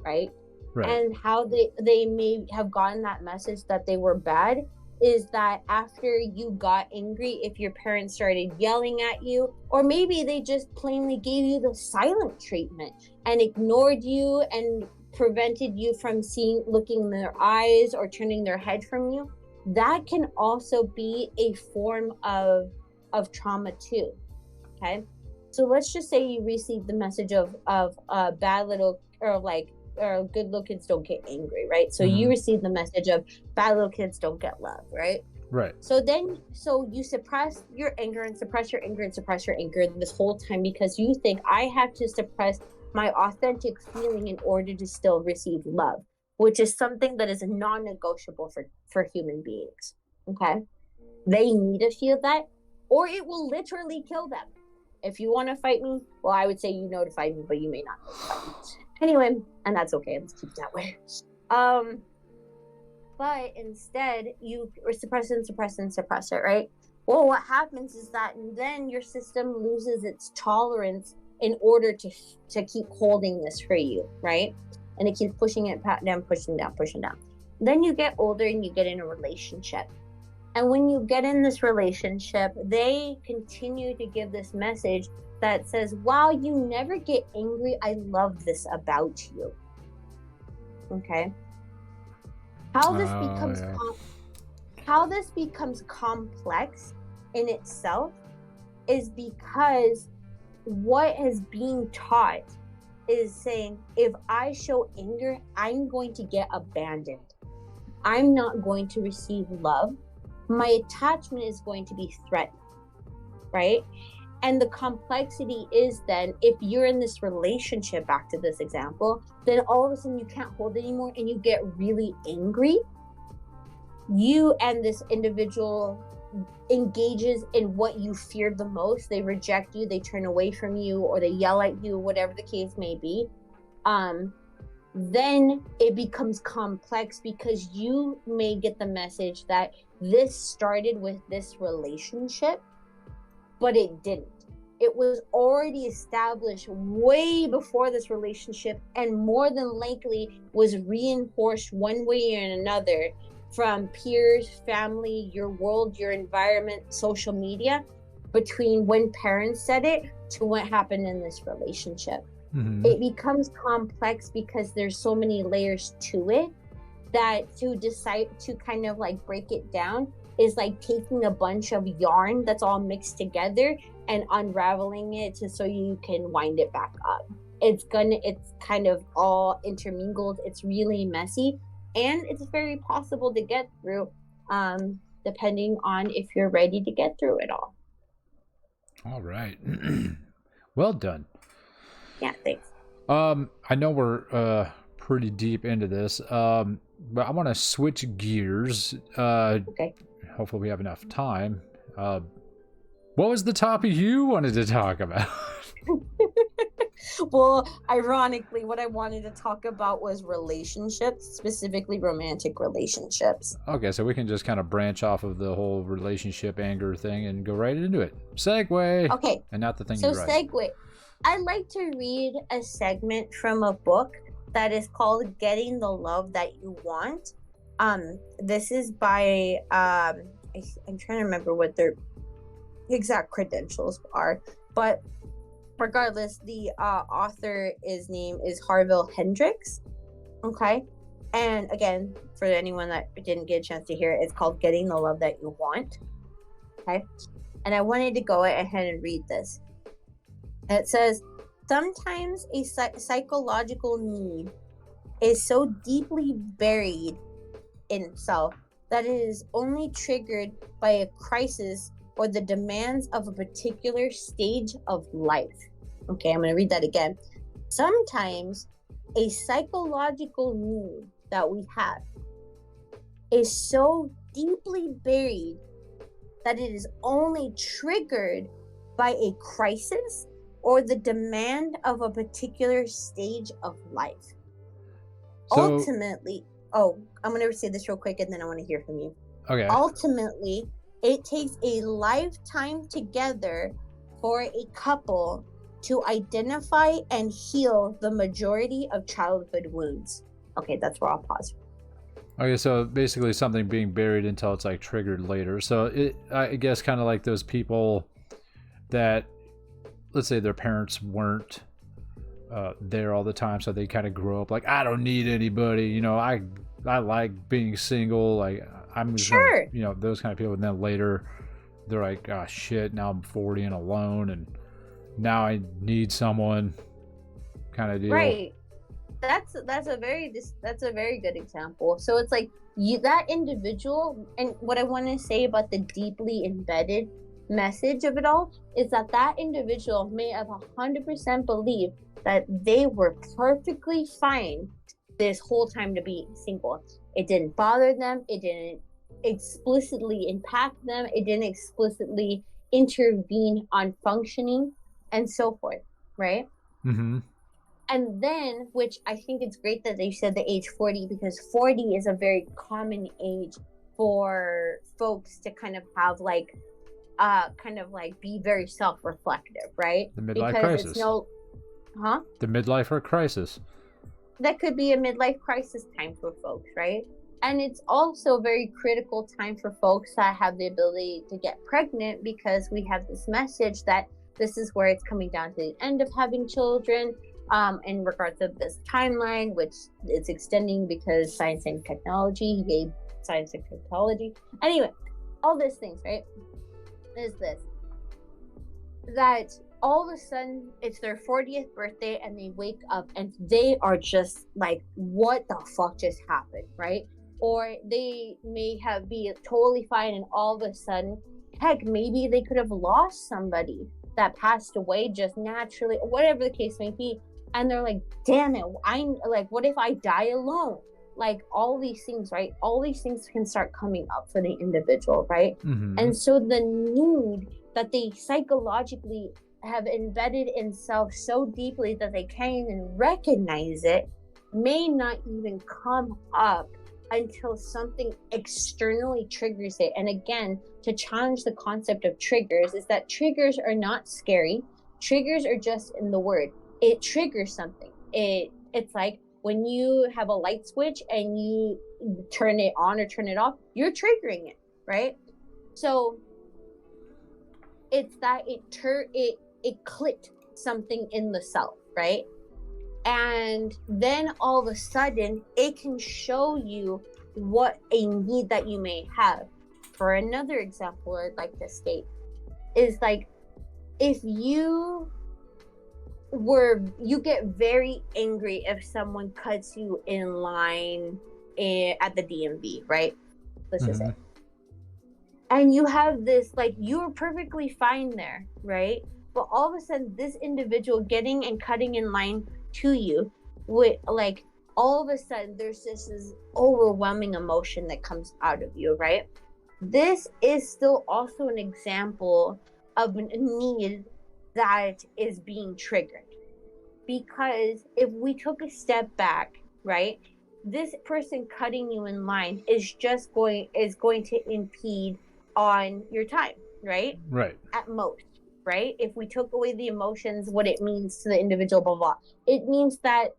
S2: right?
S1: Right.
S2: And how they may have gotten that message that they were bad is that after you got angry, if your parents started yelling at you, or maybe they just plainly gave you the silent treatment and ignored you and prevented you from looking in their eyes or turning their head from you, that can also be a form of trauma too. Okay, so let's just say you received the message of bad little or good little kids don't get angry, right? So you receive the message of bad little kids don't get love, right?
S1: Right.
S2: So you suppress your anger and suppress your anger and suppress your anger this whole time, because you think, I have to suppress my authentic feeling in order to still receive love, which is something that is non-negotiable for human beings. Okay, they need to feel that, or it will literally kill them. If you want to fight me, well, I would say you notify me, but you may not notify me. Anyway, and that's okay. Let's keep it that way. But instead, you suppress it, right? Well, what happens is that then your system loses its tolerance in order to keep holding this for you, right? And it keeps pushing it down, pushing down. Then you get older and you get in a relationship. And when you get in this relationship, they continue to give this message that says, wow, you never get angry. I love this about you. Okay. How this becomes complex in itself is because what is being taught is saying, if I show anger, I'm going to get abandoned. I'm not going to receive love. My attachment is going to be threatened, right? And the complexity is then, if you're in this relationship, back to this example, then all of a sudden you can't hold it anymore and you get really angry. You and this individual engages in what you feared the most. They reject you, they turn away from you, or they yell at you, whatever the case may be. Then it becomes complex, because you may get the message that this started with this relationship, but it didn't. It was already established way before this relationship, and more than likely was reinforced one way or another from peers, family, your world, your environment, social media, between when parents said it to what happened in this relationship. Mm-hmm. It becomes complex because there's so many layers to it that to decide to kind of like break it down is like taking a bunch of yarn that's all mixed together and unraveling it so you can wind it back up. It's kind of all intermingled. It's really messy, and it's very possible to get through, depending on if you're ready to get through it all.
S1: All right. Well done.
S2: Yeah, thanks.
S1: I know we're pretty deep into this, but I want to switch gears.
S2: Okay.
S1: Hopefully we have enough time. What was the topic you wanted to talk about?
S2: Well, ironically, what I wanted to talk about was relationships, specifically romantic relationships.
S1: Okay, so we can just kind of branch off of the whole relationship anger thing and go right into it. Segue.
S2: Okay,
S1: And not the thing
S2: so
S1: you write.
S2: segue. I'd like to read a segment from a book that is called Getting the Love That You Want. This is by I'm trying to remember what their exact credentials are, but regardless, the author name is Harville Hendrix. Okay, and again, for anyone that didn't get a chance to hear it, it's called Getting the Love That You Want. Okay, and I wanted to go ahead and read this. It says, sometimes a psychological need is so deeply buried in itself that it is only triggered by a crisis or the demands of a particular stage of life. Okay, I'm going to read that again. Sometimes a psychological need that we have is so deeply buried that it is only triggered by a crisis or the demand of a particular stage of life.
S1: So,
S2: Ultimately, I'm going to say this real quick and then I want to hear from you.
S1: okay.
S2: Ultimately, it takes a lifetime together for a couple to identify and heal the majority of childhood wounds. Okay, that's where I'll pause.
S1: Okay, so basically something being buried until it's like triggered later. So I guess kind of like those people that, let's say their parents weren't there all the time, so they kind of grow up like, I don't need anybody, you know, I like being single, like I'm just
S2: Sure.
S1: gonna, you know, those kind of people. And then later they're like, oh shit, now I'm 40 and alone and now I need someone, kind of deal.
S2: Right. That's a very good example. So it's like that individual, and what I want to say about the deeply embedded message of it all is that individual may have 100% believed that they were perfectly fine this whole time to be single. It didn't bother them. It didn't explicitly impact them. It didn't explicitly intervene on functioning and so forth, right?
S1: Mm-hmm.
S2: And then, which I think it's great that they said the age 40, because 40 is a very common age for folks to kind of have like be very self-reflective, right?
S1: The midlife
S2: because
S1: crisis.
S2: It's no, huh?
S1: The midlife or crisis.
S2: That could be a midlife crisis time for folks, right? And it's also a very critical time for folks that have the ability to get pregnant, because we have this message that this is where it's coming down to the end of having children, in regards to this timeline, which is extending because science and technology, yay, science and technology. Anyway, all these things, right? Is this that all of a sudden it's their 40th birthday and they wake up and they are just like, what the fuck just happened, right? Or they may be totally fine and all of a sudden, heck, maybe they could have lost somebody that passed away just naturally, whatever the case may be, and they're like, damn it, I'm like, what if I die alone? Like all these things, right? All these things can start coming up for the individual, right?
S1: Mm-hmm.
S2: And so the need that they psychologically have embedded in self so deeply that they can't even recognize it may not even come up until something externally triggers it. And again, to challenge the concept of triggers is that triggers are not scary. Triggers are just in the word. It triggers something. It's like when you have a light switch and you turn it on or turn it off, you're triggering it, right? So it's that it clicked something in the self, right? And then all of a sudden it can show you what a need that you may have. For another example I'd like to state is like, if you get very angry if someone cuts you in line at the DMV, right? Let's just say. And you have this, like, you're perfectly fine there, right? But all of a sudden, this individual getting and cutting in line to you, with like, all of a sudden, there's this overwhelming emotion that comes out of you, right? This is still also an example of a need that is being triggered. Because if we took a step back, right, this person cutting you in line is going to impede on your time, right?
S1: Right.
S2: At most, right? If we took away the emotions, what it means to the individual, blah blah, it means that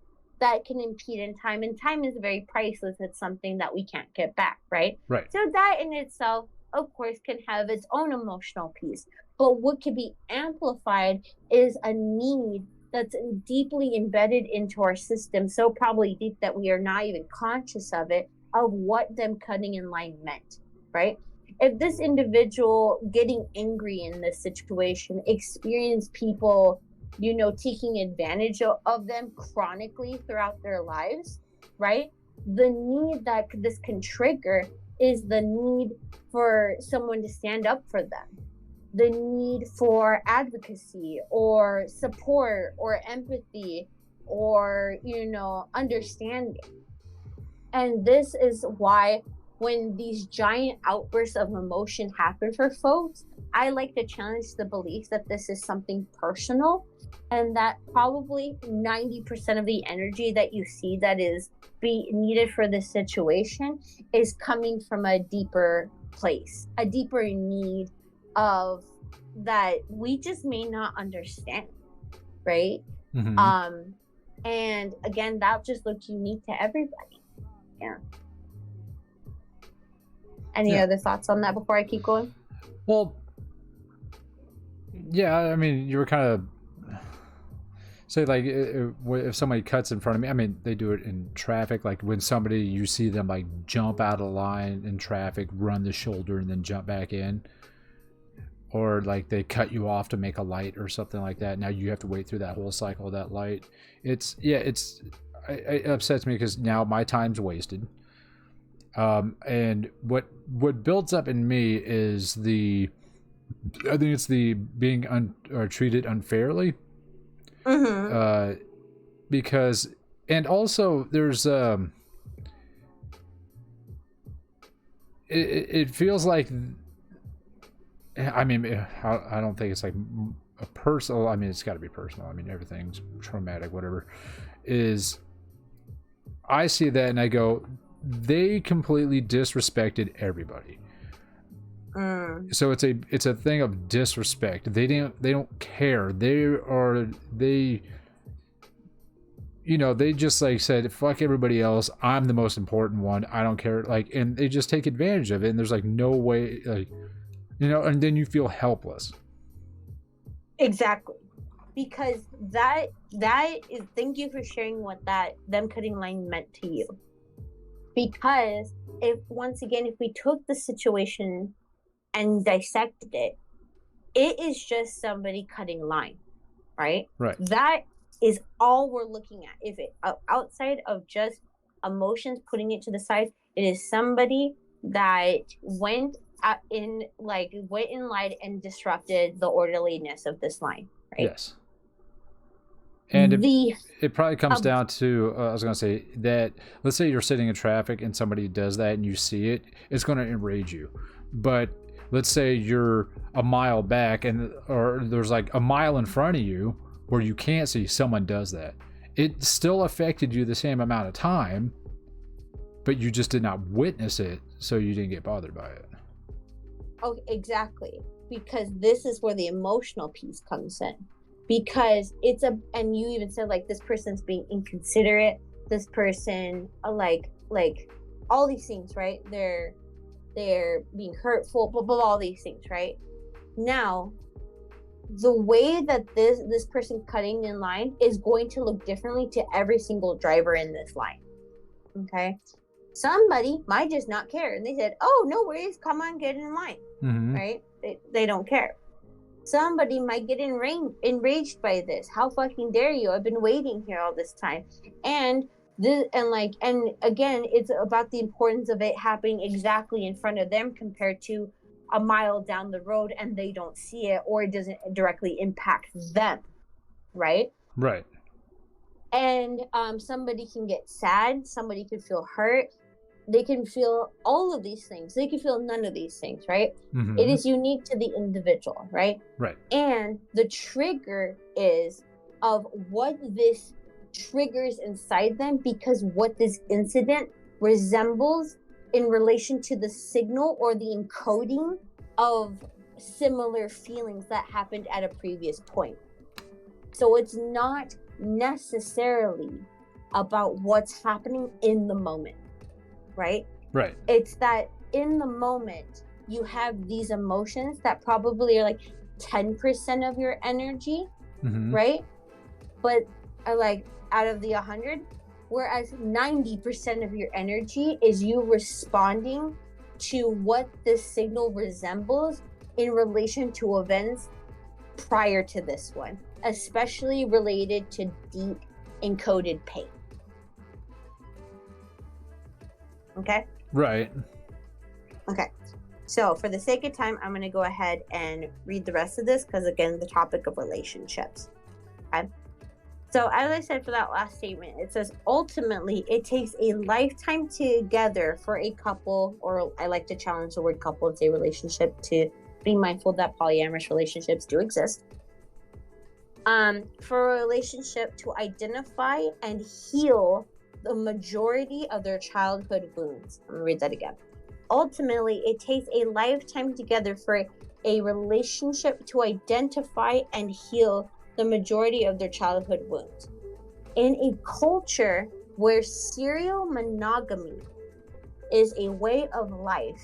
S2: can impede in time, and time is very priceless. It's something that we can't get back, right?
S1: Right.
S2: So that in itself, of course, can have its own emotional piece. But what can be amplified is a need that's deeply embedded into our system, so probably deep that we are not even conscious of it, of what them cutting in line meant, right? If this individual getting angry in this situation experience people, taking advantage of them chronically throughout their lives, right? The need that this can trigger is the need for someone to stand up for them, the need for advocacy or support or empathy or understanding. And this is why when these giant outbursts of emotion happen for folks, I like to challenge the belief that this is something personal, and that probably 90% of the energy that you see that is be needed for this situation is coming from a deeper place, a deeper need of that we just may not understand, right?
S1: Mm-hmm.
S2: And again, that just looks unique to everybody. Yeah. Any other thoughts on that before I keep going?
S1: Well, yeah, I mean, you were kind of say like if somebody cuts in front of me, I mean, they do it in traffic, like when somebody, you see them like jump out of line in traffic, run the shoulder and then jump back in, or like they cut you off to make a light or something like that. Now you have to wait through that whole cycle of that light. It upsets me because now my time's wasted. And what builds up in me is I think it's the being treated unfairly.
S2: Mm-hmm.
S1: Because, and also there's it feels like, I mean, I don't think it's like a personal, I mean, it's got to be personal, I mean, everything's traumatic, whatever, is I see that and I go, they completely disrespected everybody. So it's a thing of disrespect. They don't care. They just like said, fuck everybody else, I'm the most important one, I don't care, like, and they just take advantage of it, and there's like no way, like, and then you feel helpless.
S2: Exactly. Because that is, thank you for sharing what that them cutting line meant to you. Because if we took the situation and dissected it, it is just somebody cutting line, right?
S1: Right.
S2: That is all we're looking at. If it outside of just emotions, putting it to the side, it is somebody that went in line and disrupted the orderliness of this line, right?
S1: Yes. And it probably comes down to, I was going to say that, let's say you're sitting in traffic and somebody does that and you see it, it's going to enrage you. But let's say you're a mile back or there's like a mile in front of you where you can't see someone does that. It still affected you the same amount of time, but you just did not witness it, so you didn't get bothered by it.
S2: Oh, exactly. Because this is where the emotional piece comes in. Because and you even said like this person's being inconsiderate, this person like all these things, right? They're being hurtful, blah, blah, blah, all these things, right? Now, the way that this person cutting in line is going to look differently to every single driver in this line. Okay? Somebody might just not care, and they said, oh, no worries, come on, get in line.
S1: Mm-hmm.
S2: Right? They don't care. Somebody might get enraged by this. How fucking dare you? I've been waiting here all this time. And again, it's about the importance of it happening exactly in front of them compared to a mile down the road and they don't see it, or it doesn't directly impact them, right?
S1: Right.
S2: And somebody can get sad, somebody could feel hurt, they can feel all of these things, they can feel none of these things, right?
S1: Mm-hmm.
S2: It is unique to the individual, right?
S1: Right.
S2: And the trigger is of what this triggers inside them, because what this incident resembles in relation to the signal or the encoding of similar feelings that happened at a previous point. So it's not necessarily about what's happening in the moment, right?
S1: Right.
S2: It's that in the moment you have these emotions that probably are like 10% of your energy, right? But are like out of the 100, whereas 90% of your energy is you responding to what this signal resembles in relation to events prior to this one, especially related to deep encoded pain. Okay?
S1: Right.
S2: Okay. So for the sake of time, I'm going to go ahead and read the rest of this because, again, the topic of relationships. Okay? So as I said for that last statement, it says, ultimately, it takes a lifetime together for a couple, or I like to challenge the word couple and say relationship, to be mindful that polyamorous relationships do exist. For a relationship to identify and heal the majority of their childhood wounds. I'm going to read that again. Ultimately, it takes a lifetime together for a relationship to identify and heal the majority of their childhood wounds. In a culture where serial monogamy is a way of life,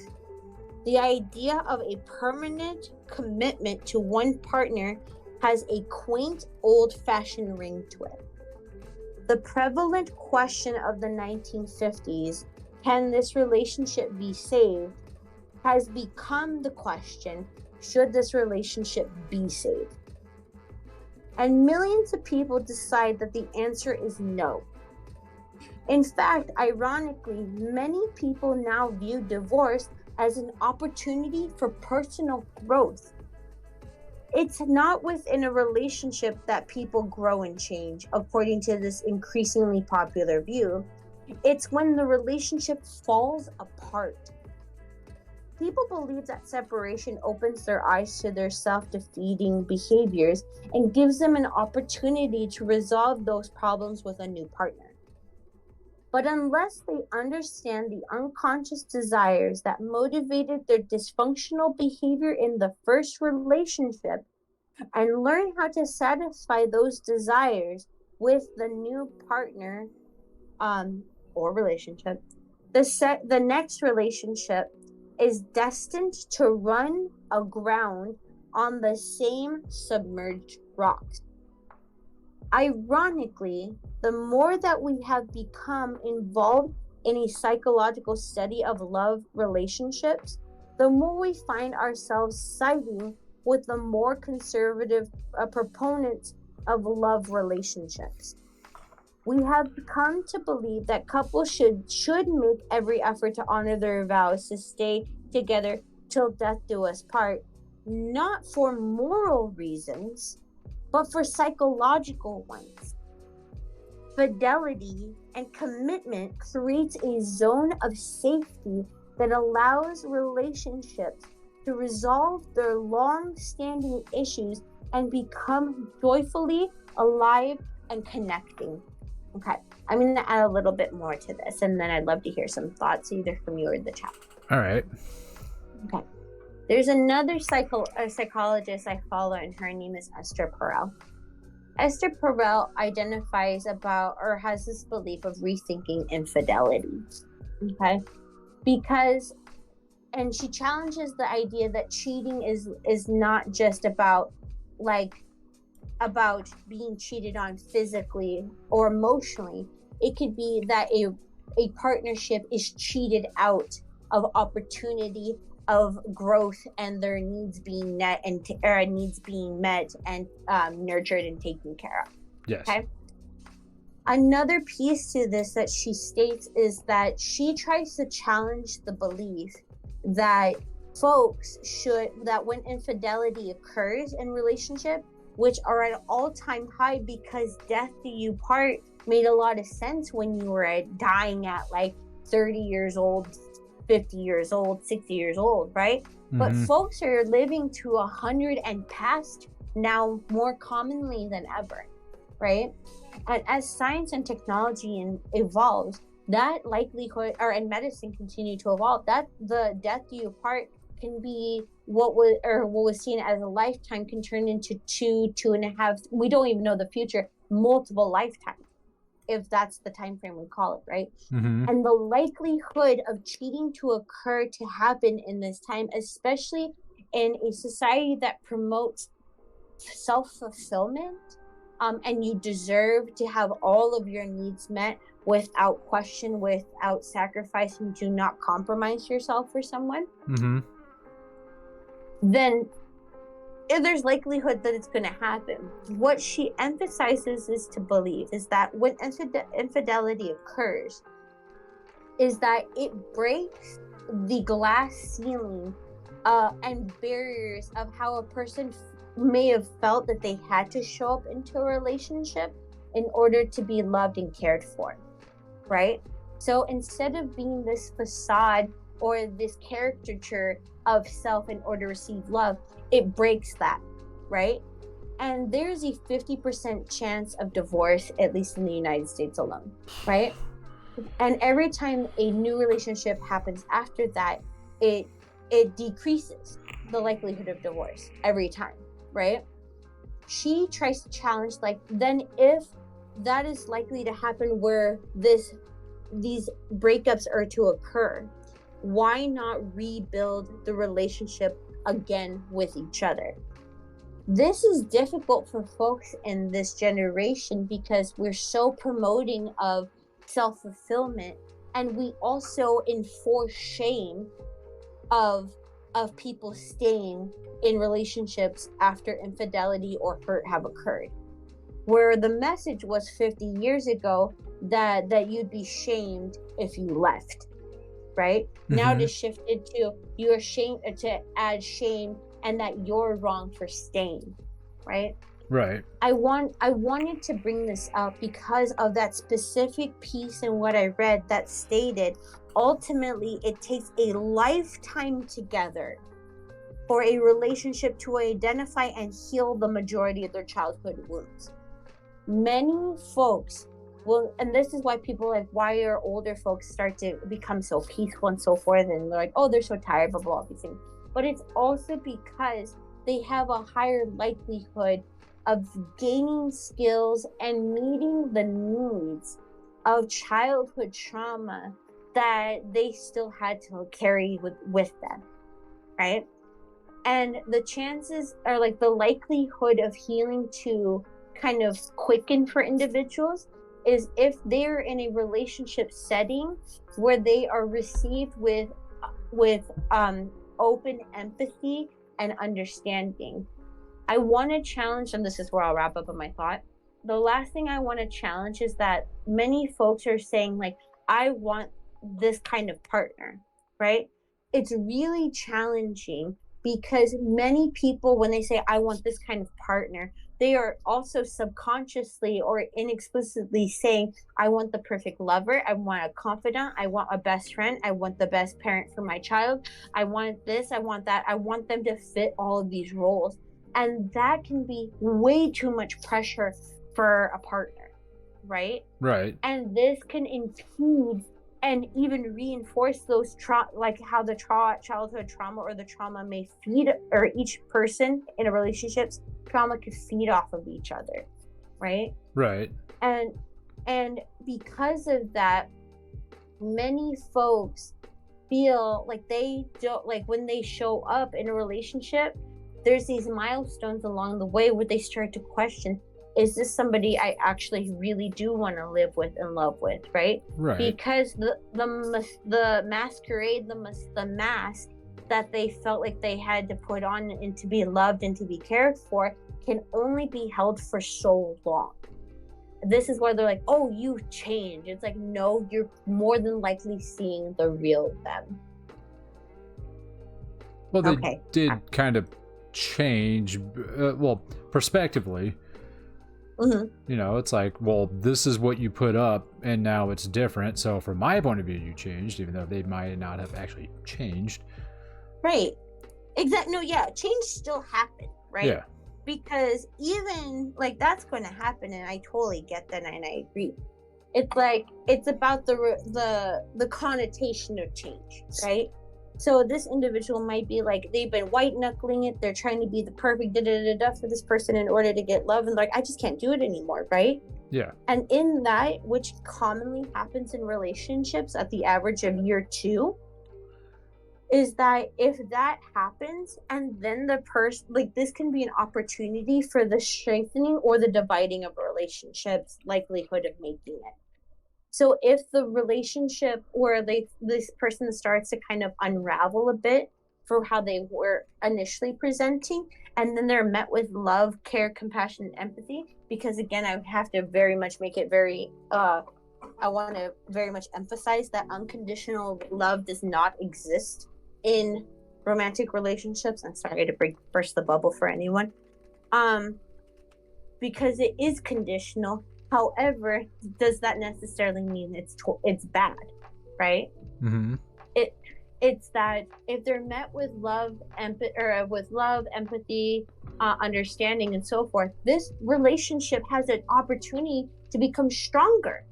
S2: the idea of a permanent commitment to one partner has a quaint, old-fashioned ring to it. The prevalent question of the 1950s, can this relationship be saved, has become the question, should this relationship be saved? And millions of people decide that the answer is no. In fact, ironically, many people now view divorce as an opportunity for personal growth. It's not within a relationship that people grow and change, according to this increasingly popular view. It's when the relationship falls apart. People believe that separation opens their eyes to their self-defeating behaviors and gives them an opportunity to resolve those problems with a new partner. But unless they understand the unconscious desires that motivated their dysfunctional behavior in the first relationship and learn how to satisfy those desires with the new partner or relationship, the next relationship is destined to run aground on the same submerged rocks. Ironically, the more that we have become involved in a psychological study of love relationships, the more we find ourselves siding with the more conservative proponents of love relationships. We have come to believe that couples should make every effort to honor their vows to stay together till death do us part, not for moral reasons, but for psychological ones. Fidelity and commitment creates a zone of safety that allows relationships to resolve their long-standing issues and become joyfully alive and connecting. Okay, I'm going to add a little bit more to this, and then I'd love to hear some thoughts either from you or the chat.
S1: All right.
S2: Okay. There's another psychologist I follow, and her name is Esther Perel. Esther Perel identifies about, or has this belief of rethinking infidelity. Okay? Because, and she challenges the idea that cheating is not just about being cheated on physically or emotionally. It could be that a partnership is cheated out of opportunity, of growth, and their needs being met and nurtured and taken care of.
S1: Yes.
S2: Okay. Another piece to this that she states is that she tries to challenge the belief that that when infidelity occurs in relationship, which are at an all-time high because death do you part made a lot of sense when you were dying at like 30 years old, 50 years old, 60 years old, right? Mm-hmm. But folks are living to 100 and past now more commonly than ever. right? And as science and technology evolves, that likelihood, or and medicine continue to evolve, that the death do you part can be what was seen as a lifetime can turn into 2.5. We don't even know the future, multiple lifetimes, if that's the time frame we call it, right?
S1: Mm-hmm.
S2: And the likelihood of cheating to occur to happen in this time, especially in a society that promotes self-fulfillment, and you deserve to have all of your needs met without question, without sacrifice, and do not compromise yourself for someone,
S1: Mm-hmm.
S2: then if there's likelihood that it's going to happen. What she emphasizes is to believe is that when infidelity occurs, is that it breaks the glass ceiling and barriers of how a person may have felt that they had to show up into a relationship in order to be loved and cared for, right? So instead of being this facade or this caricature of self in order to receive love, it breaks that, right? And there's a 50% chance of divorce, at least in the United States alone, right? And every time a new relationship happens after that, it decreases the likelihood of divorce every time, right? She tries to challenge, like, then if that is likely to happen where these breakups are to occur, why not rebuild the relationship again with each other? This is difficult for folks in this generation because we're so promoting of self-fulfillment, and we also enforce shame of people staying in relationships after infidelity or hurt have occurred, where the message was 50 years ago that you'd be shamed if you left, right? Mm-hmm. Now to shift it to you're ashamed, to add shame and that you're wrong for staying, right?
S1: Right.
S2: I wanted to bring this up because of that specific piece in what I read that stated, ultimately it takes a lifetime together for a relationship to identify and heal the majority of their childhood wounds. Many folks will, and this is why people like, why are older folks start to become so peaceful and so forth, and they're like, oh, they're so tired, blah, blah, blah, these things. But it's also because they have a higher likelihood of gaining skills and meeting the needs of childhood trauma that they still had to carry with them, right? And the chances are, like, the likelihood of healing to kind of quicken for individuals is if they're in a relationship setting where they are received with open empathy and understanding. I want to challenge, and this is where I'll wrap up on my thought. The last thing I want to challenge is that many folks are saying, like, I want this kind of partner, right? It's really challenging because many people, when they say, I want this kind of partner, they are also subconsciously or inexplicitly saying, I want the perfect lover, I want a confidant, I want a best friend, I want the best parent for my child, I want this, I want that, I want them to fit all of these roles. And that can be way too much pressure for a partner, right?
S1: Right.
S2: And this can impede and even reinforce those like how the childhood trauma or the trauma may feed, or each person in a relationship's trauma could feed off of each other, right?
S1: Right.
S2: And because of that, many folks feel like they don't, like, when they show up in a relationship, there's these milestones along the way where they start to question, is this somebody I actually really do want to live with and love with, right?
S1: Right.
S2: Because the masquerade, the mask that they felt like they had to put on and to be loved and to be cared for can only be held for so long. This is why they're like, oh, you've changed. It's like, no, you're more than likely seeing the real them.
S1: Well, they did kind of change, prospectively.
S2: Mm-hmm.
S1: You know, it's like, well, this is what you put up and now it's different. So from my point of view, you changed, even though they might not have actually changed.
S2: Right. Exactly. No, yeah. Change still happened, right?
S1: Yeah.
S2: because even like that's going to happen, and I totally get that, and I agree. It's like it's about the connotation of change, right? So this individual might be like they've been white knuckling it, they're trying to be the perfect for this person in order to get love, and like I just can't do it anymore, right?
S1: Yeah.
S2: And in that, which commonly happens in relationships at the average of year 2, is that if that happens and then the person, like this can be an opportunity for the strengthening or the dividing of a relationship's likelihood of making it. So if the relationship or this person starts to kind of unravel a bit for how they were initially presenting, and then they're met with love, care, compassion, and empathy, because again, I have to very much make it very, I want to very much emphasize that unconditional love does not exist in romantic relationships. I'm sorry to burst the bubble for anyone, because it is conditional. However, does that necessarily mean it's bad, right?
S1: Mm-hmm.
S2: It's that if they're met with love, empathy, understanding, and so forth, this relationship has an opportunity to become stronger.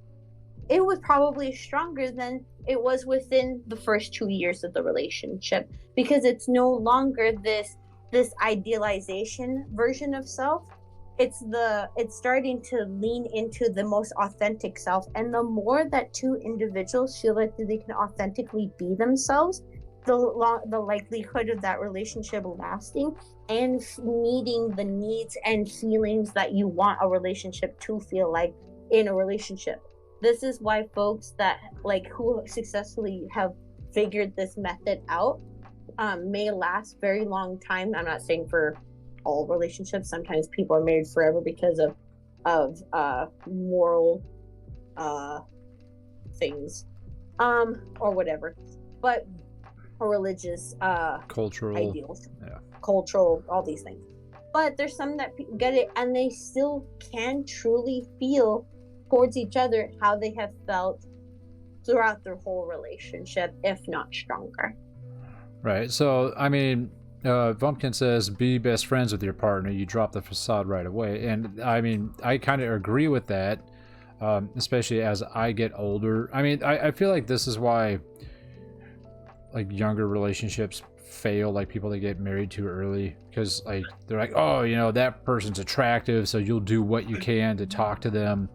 S2: It was probably stronger than it was within the first 2 years of the relationship, because it's no longer this idealization version of self. It's starting to lean into the most authentic self, and the more that two individuals feel like they can authentically be themselves, the likelihood of that relationship lasting and meeting the needs and feelings that you want a relationship to feel like in a relationship. This is why folks that like who successfully have figured this method out may last very long time. I'm not saying for all relationships. Sometimes people are married forever because of moral things, or whatever, but or religious
S1: cultural
S2: ideals, cultural, all these things. But there's some that get it and they still can truly feel towards each other how they have felt throughout their whole relationship, if not stronger.
S1: Right. So I mean, Vumpkin says, be best friends with your partner. You drop the facade right away. And I mean, I kind of agree with that, especially as I get older. I mean, I feel like this is why like younger relationships fail, like people that get married too early, because like they're like, oh, you know, that person's attractive, so you'll do what you can to talk to them.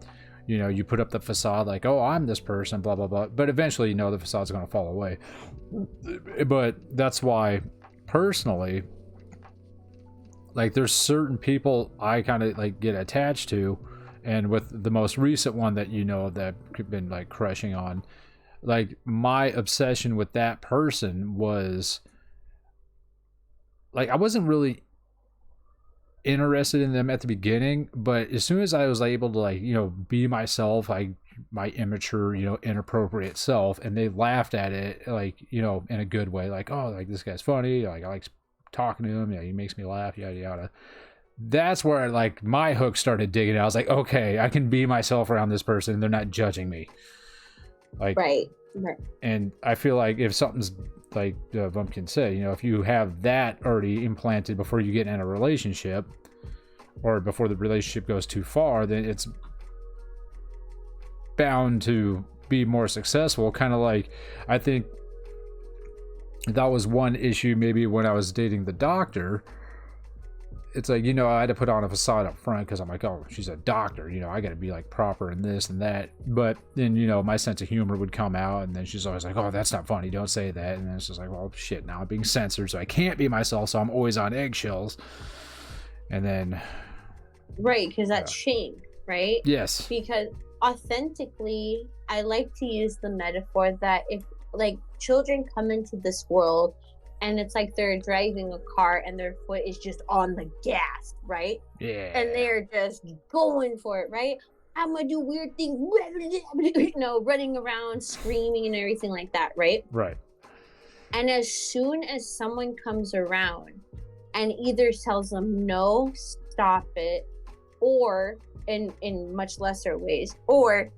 S1: You know, you put up the facade like, oh, I'm this person, blah, blah, blah. But eventually, you know, the facade's going to fall away. But that's why, personally, like there's certain people I kind of like get attached to. And with the most recent one that you know that I've been like crushing on, like my obsession with that person was like I wasn't really interested in them at the beginning, but as soon as I was able to like, you know, be myself, my immature, you know, inappropriate self, and they laughed at it like, you know, in a good way, like, oh, like this guy's funny, like I like talking to him, you know, he makes me laugh, yada yada. That's where like my hook started digging. I was like, okay, I can be myself around this person, they're not judging me. Like, right. And I feel like if something's like Vumpkin said, you know, if you have that already implanted before you get in a relationship, or before the relationship goes too far, then it's bound to be more successful. Kind of like, I think that was one issue maybe when I was dating the doctor. It's like, you know, I had to put on a facade up front because I'm like, oh, she's a doctor, you know, I got to be like proper and this and that. But then, you know, my sense of humor would come out, and then she's always like, oh, that's not funny, don't say that. And then it's just like, well, shit, now I'm being censored, so I can't be myself, so I'm always on eggshells. And then,
S2: right, because that's shame, right?
S1: Yes.
S2: Because authentically, I like to use the metaphor that if like children come into this world and it's like they're driving a car and their foot is just on the gas, right?
S1: Yeah.
S2: And they're just going for it, right? I'm gonna do weird things, you know, running around, screaming and everything like that, right?
S1: Right.
S2: And as soon as someone comes around and either tells them no, stop it, or in much lesser ways, or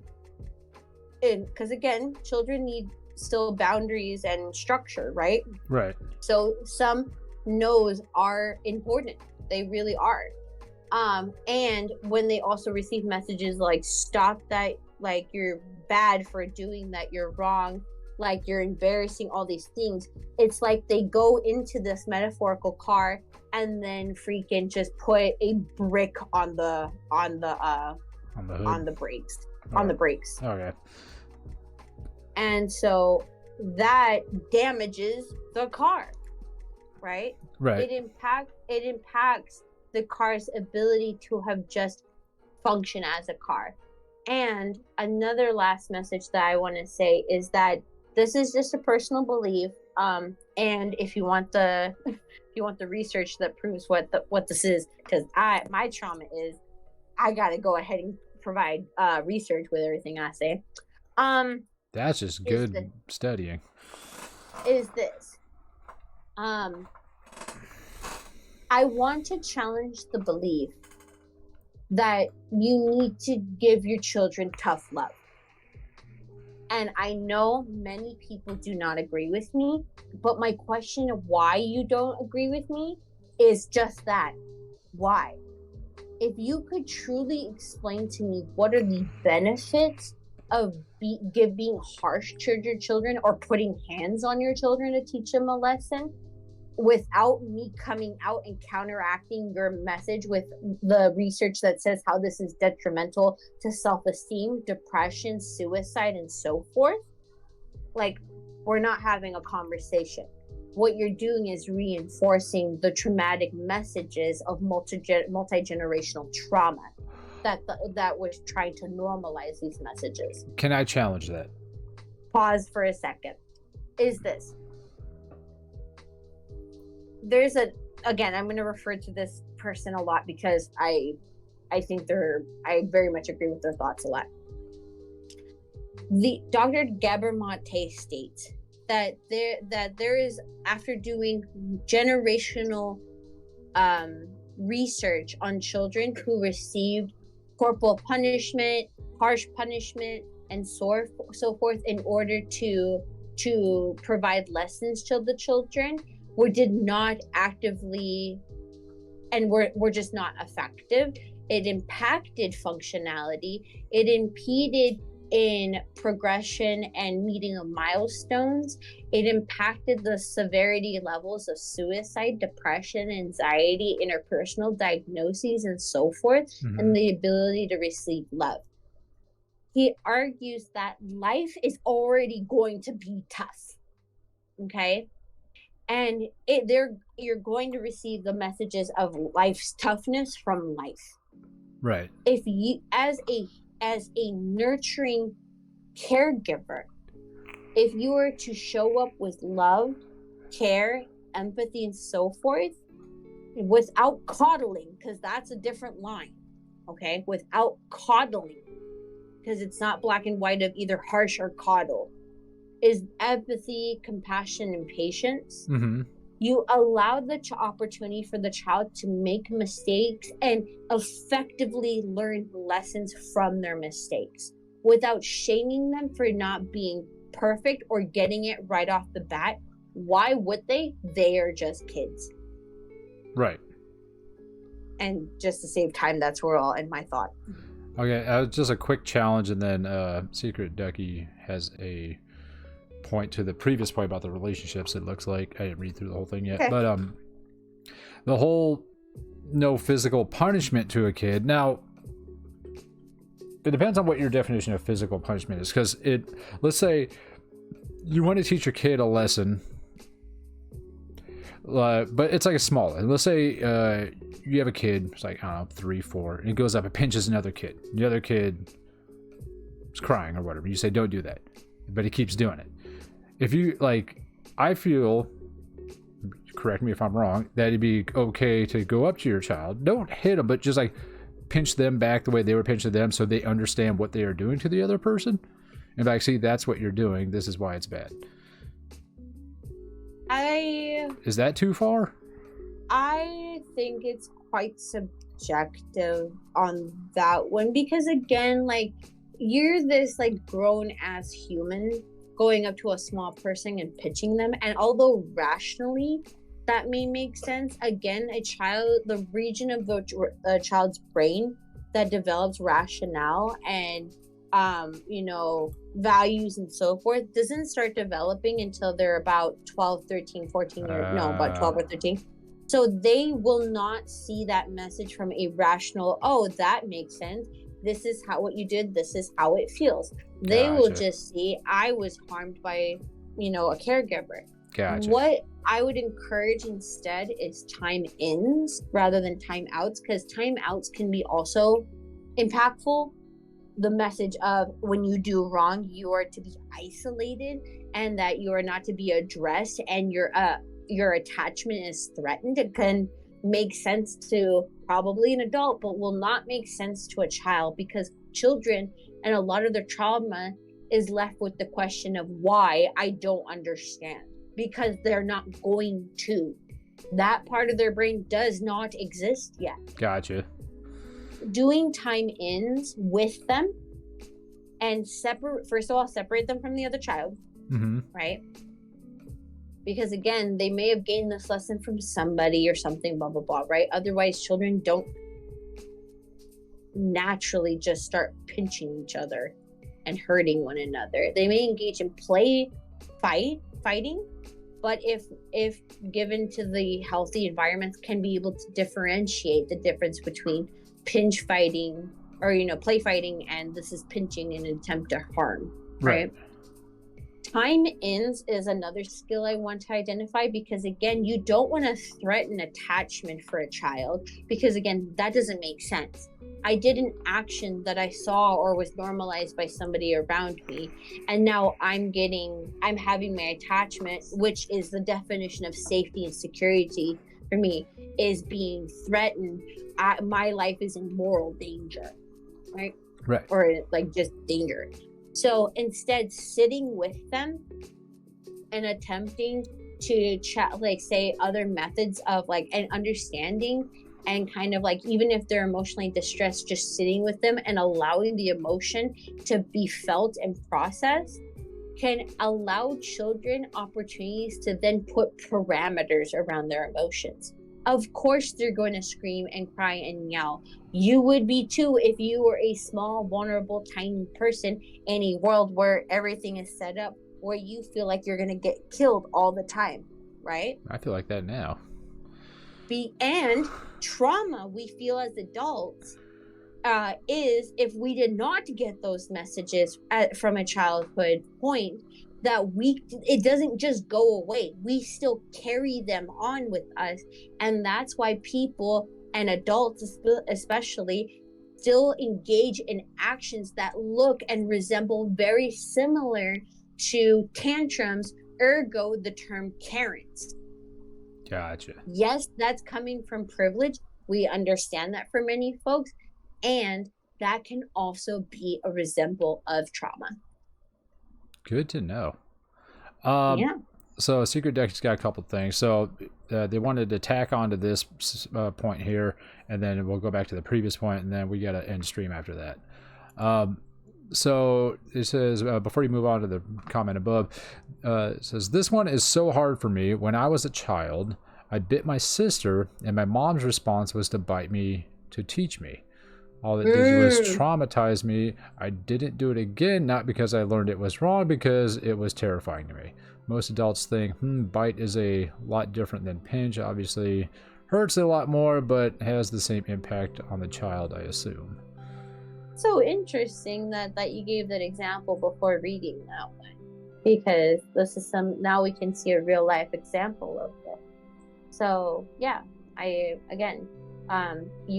S2: because again, children need still boundaries and structure, right?
S1: Right.
S2: So some no's are important. They really are. And when they also receive messages like stop that, like you're bad for doing that, you're wrong, like you're embarrassing, all these things, it's like they go into this metaphorical car and then freaking just put a brick on the
S1: hood.
S2: on the brakes.
S1: Oh.
S2: On the brakes.
S1: Okay.
S2: And so that damages the car, right?
S1: Right.
S2: It impacts the car's ability to have just function as a car. And another last message that I want to say is that this is just a personal belief. And if you want the research that proves what this is, because my trauma is I gotta go ahead and provide research with everything I say.
S1: That's just good studying.
S2: Is this I want to challenge the belief that you need to give your children tough love. And I know many people do not agree with me, but my question of why you don't agree with me is just that. Why? If you could truly explain to me what are the benefits of being harsh to your children or putting hands on your children to teach them a lesson, without me coming out and counteracting your message with the research that says how this is detrimental to self-esteem, depression, suicide, and so forth, like, we're not having a conversation. What you're doing is reinforcing the traumatic messages of multi-generational trauma that was trying to normalize these messages.
S1: Can I challenge that?
S2: Pause for a second. Is this? There's again, I'm going to refer to this person a lot because I think I very much agree with their thoughts a lot. The Dr. Gabor Mate states that there is, after doing generational research on children who received corporal punishment, harsh punishment, and so forth in order to provide lessons to the children, we did not actively, and we're just not effective. It impacted functionality. It impeded in progression and meeting of milestones. It impacted the severity levels of suicide, depression, anxiety, interpersonal diagnoses, and so forth, and the ability to receive love. He argues that life is already going to be tough, okay? And you're going to receive the messages of life's toughness from life.
S1: Right.
S2: If you, as a nurturing caregiver, if you were to show up with love, care, empathy, and so forth, without coddling, because that's a different line, okay? Without coddling, because it's not black and white of either harsh or coddle, is empathy, compassion, and patience. You allow the opportunity for the child to make mistakes and effectively learn lessons from their mistakes without shaming them for not being perfect or getting it right off the bat. Why would they? They are just kids.
S1: Right.
S2: And just to save time, that's where I'll end my thought.
S1: Okay, just a quick challenge, and then Secret Ducky has a point to the previous point about the relationships. It looks like I didn't read through the whole thing yet, okay. But the whole no physical punishment to a kid. Now, it depends on what your definition of physical punishment is, because let's say you want to teach your kid a lesson, but it's like a small one. Let's say you have a kid, it's like, I don't know, 3, 4, and he goes up and pinches another kid. The other kid is crying or whatever. You say, don't do that, but he keeps doing it. If you, like, I feel, correct me if I'm wrong, that it'd be okay to go up to your child, don't hit them, but just like pinch them back the way they were pinching them, so they understand what they are doing to the other person. In fact, see, that's what you're doing. This is why it's bad. Is that too far?
S2: I think it's quite subjective on that one, because again, like, you're this like grown ass human going up to a small person and pitching them, and although rationally that may make sense. Again, the region of a child's brain that develops rationale and values and so forth doesn't start developing until they're about 12, 13, 14 years, no, about 12 or 13. So they will not see that message from a rational, oh, that makes sense. This is what you did. This is how it feels. They will just see, I was harmed by, a caregiver.
S1: Gotcha.
S2: What I would encourage instead is time ins rather than time outs, because time outs can be also impactful. The message of when you do wrong, you are to be isolated and that you are not to be addressed and your attachment is threatened. It can make sense to probably an adult, but will not make sense to a child, because children and a lot of their trauma is left with the question of why. I don't understand, because they're not going to. That part of their brain does not exist yet.
S1: Gotcha.
S2: Doing time ins with them and separate them from the other child, right? Because again, they may have gained this lesson from somebody or something, blah, blah, blah, right? Otherwise, children don't naturally just start pinching each other and hurting one another. They may engage in fighting, but if given to the healthy environments, can be able to differentiate the difference between pinch fighting or play fighting and this is pinching in an attempt to harm, right? Time ins is another skill I want to identify, because again, you don't want to threaten attachment for a child, because again, that doesn't make sense. I did an action that I saw or was normalized by somebody around me, and now I'm having my attachment, which is the definition of safety and security for me, is being threatened. My life is in moral danger, right? Or like just danger. So instead, sitting with them and attempting to chat, like say other methods of like and understanding, and kind of like, even if they're emotionally distressed, just sitting with them and allowing the emotion to be felt and processed can allow children opportunities to then put parameters around their emotions. Of course, they're going to scream and cry and yell. You would be too if you were a small, vulnerable, tiny person in a world where everything is set up where you feel like you're going to get killed all the time, right?
S1: I feel like that now.
S2: And trauma we feel as adults is if we did not get those messages from a childhood point, that it doesn't just go away. We still carry them on with us. And that's why people and adults especially still engage in actions that look and resemble very similar to tantrums, ergo the term Karens.
S1: Gotcha.
S2: Yes, that's coming from privilege. We understand that for many folks. And that can also be a resemble of trauma.
S1: Good to know. Yeah. So Secret Deck's got a couple things. So they wanted to tack onto this point here, and then we'll go back to the previous point, and then we got to end stream after that. So it says, before you move on to the comment above, it says, this one is so hard for me. When I was a child, I bit my sister, and my mom's response was to bite me to teach me. All it did was traumatize me. I didn't do it again, not because I learned it was wrong, because it was terrifying to me. Most adults think, bite is a lot different than pinch. Obviously, hurts a lot more, but has the same impact on the child, I assume.
S2: So interesting that you gave that example before reading that one, because this is now we can see a real life example of it. So yeah, you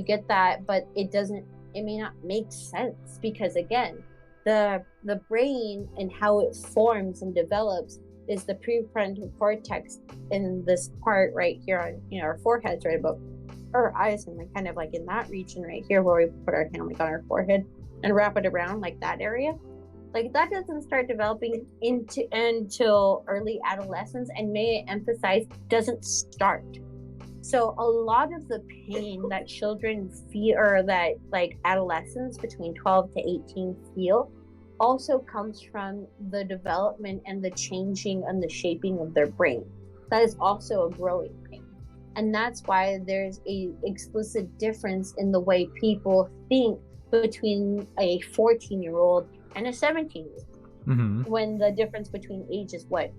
S2: get that, but it may not make sense, because again, the brain and how it forms and develops is the prefrontal cortex in this part right here on our foreheads, right above our eyes, and kind of like in that region right here where we put our hand like on our forehead and wrap it around like that area. Like that doesn't start developing until early adolescence, and may I emphasize, doesn't start. So a lot of the pain that children feel, or that like adolescents between 12 to 18 feel, also comes from the development and the changing and the shaping of their brain. That is also a growing pain. And that's why there's a explicit difference in the way people think between a 14-year-old and a 17-year-old.
S1: Mm-hmm.
S2: When the difference between age is what,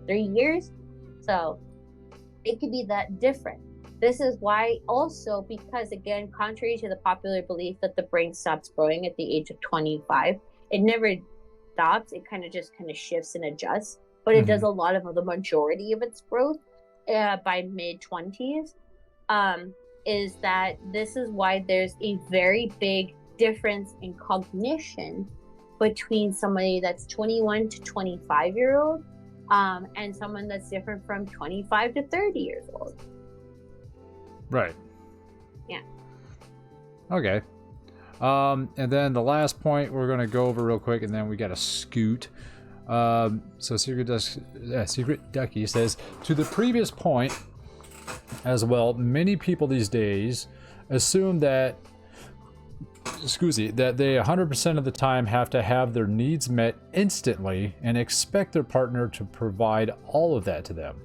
S2: 3 years? So it could be that different. This is why also, because again, contrary to the popular belief that the brain stops growing at the age of 25, it never stops. It kind of shifts and adjusts, but it does a lot of the majority of its growth by mid-20s. Is that this is why there's a very big difference in cognition between somebody that's 21 to 25-year-old and someone that's different from 25 to 30 years old.
S1: Right.
S2: Yeah.
S1: Okay. And then the last point we're going to go over real quick, and then we got to scoot. So Secret Ducky says, to the previous point as well, many people these days assume that they 100% of the time have to have their needs met instantly and expect their partner to provide all of that to them,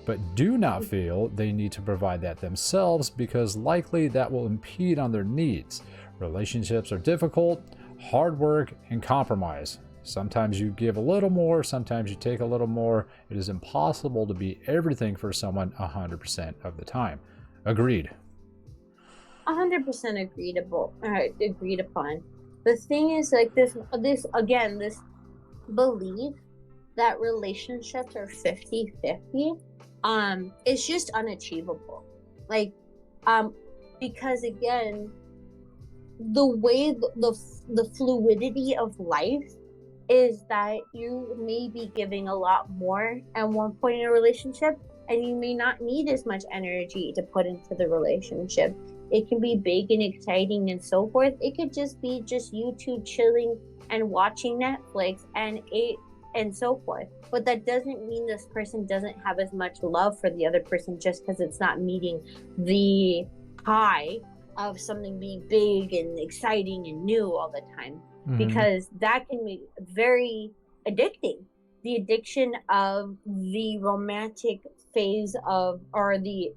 S1: but do not feel they need to provide that themselves because likely that will impede on their needs. Relationships are difficult, hard work, and compromise. Sometimes you give a little more, sometimes you take a little more. It is impossible to be everything for someone 100% of the time. Agreed.
S2: 100% agreed upon. The thing is, like, this belief that relationships are 50-50 is just unachievable. Like, because again, the way the fluidity of life is that you may be giving a lot more at one point in a relationship, and you may not need as much energy to put into the relationship. It can be big and exciting and so forth. It could just be you two chilling and watching Netflix and so forth. But that doesn't mean this person doesn't have as much love for the other person just because it's not meeting the high of something being big and exciting and new all the time. Because that can be very addicting. The addiction of the romantic phase of, or the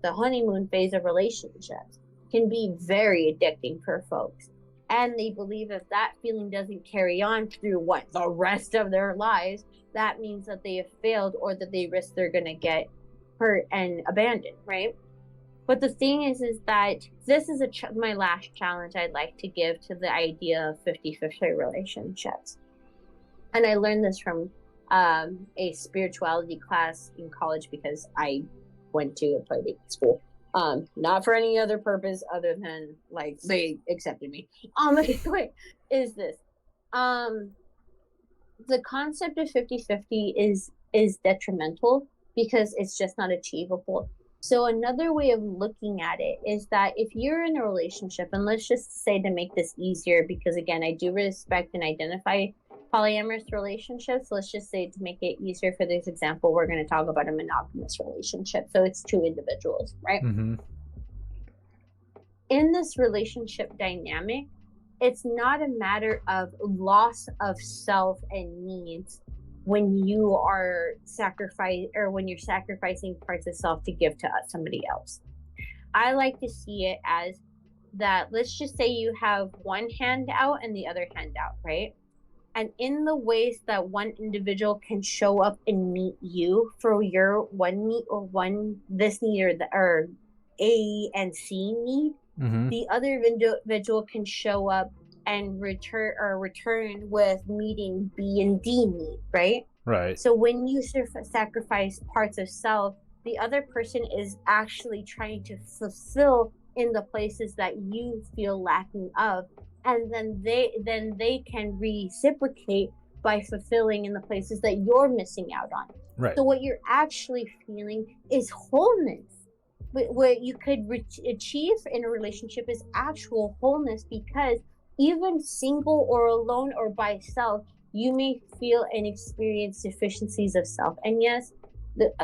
S2: honeymoon phase of relationships can be very addicting for folks. And they believe if that feeling doesn't carry on through the rest of their lives, that means that they have failed or that they risk they're going to get hurt and abandoned, right? But the thing is that this is my last challenge I'd like to give to the idea of 50-50 relationships. And I learned this from a spirituality class in college because I went to a private school. Not for any other purpose other than, like, they accepted me. The point is this. The concept of 50-50 is detrimental because it's just not achievable. So another way of looking at it is that if you're in a relationship, and let's just say to make this easier, because again, I do respect and identify polyamorous relationships. Let's just say to make it easier for this example, we're going to talk about a monogamous relationship. So it's two individuals, right? In this relationship dynamic, it's not a matter of loss of self and needs when you are when you're sacrificing parts of self to give to somebody else. I like to see it as that, let's just say you have one hand out and the other hand out, right? And in the ways that one individual can show up and meet you for your one need or this need or A and C need, the other individual can show up and return with meeting B and D need, right?
S1: Right.
S2: So when you sacrifice parts of self, the other person is actually trying to fulfill in the places that you feel lacking of, and then they can reciprocate by fulfilling in the places that you're missing out on.
S1: Right.
S2: So what you're actually feeling is wholeness. What you could achieve in a relationship is actual wholeness, because even single or alone or by self, you may feel and experience deficiencies of self. And yes,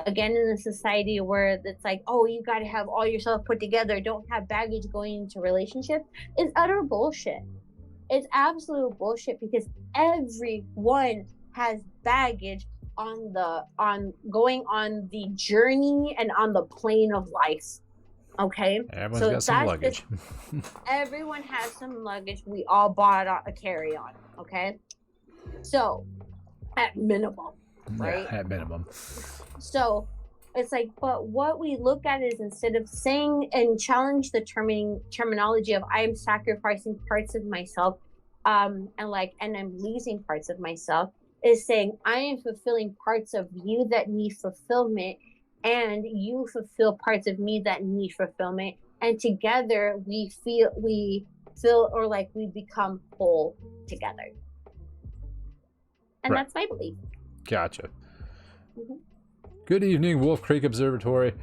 S2: again, in a society where it's like, oh, you got to have all yourself put together, don't have baggage going into relationships, is utter bullshit. It's absolute bullshit, because everyone has baggage on going on the journey and on the plane of life. Okay,
S1: Everyone's got some luggage.
S2: Everyone has some luggage. We all bought a carry-on. Okay, so at minimum, right?
S1: Yeah, at minimum.
S2: So it's like, but what we look at is, instead of saying and challenge the terminology of I am sacrificing parts of myself, and I'm losing parts of myself, is saying I am fulfilling parts of you that need fulfillment, and you fulfill parts of me that need fulfillment, and together we feel or like we become whole together. And
S1: Right.
S2: that's my belief.
S1: Gotcha.
S2: Mm-hmm.
S1: Good evening, Wolf Creek Observatory.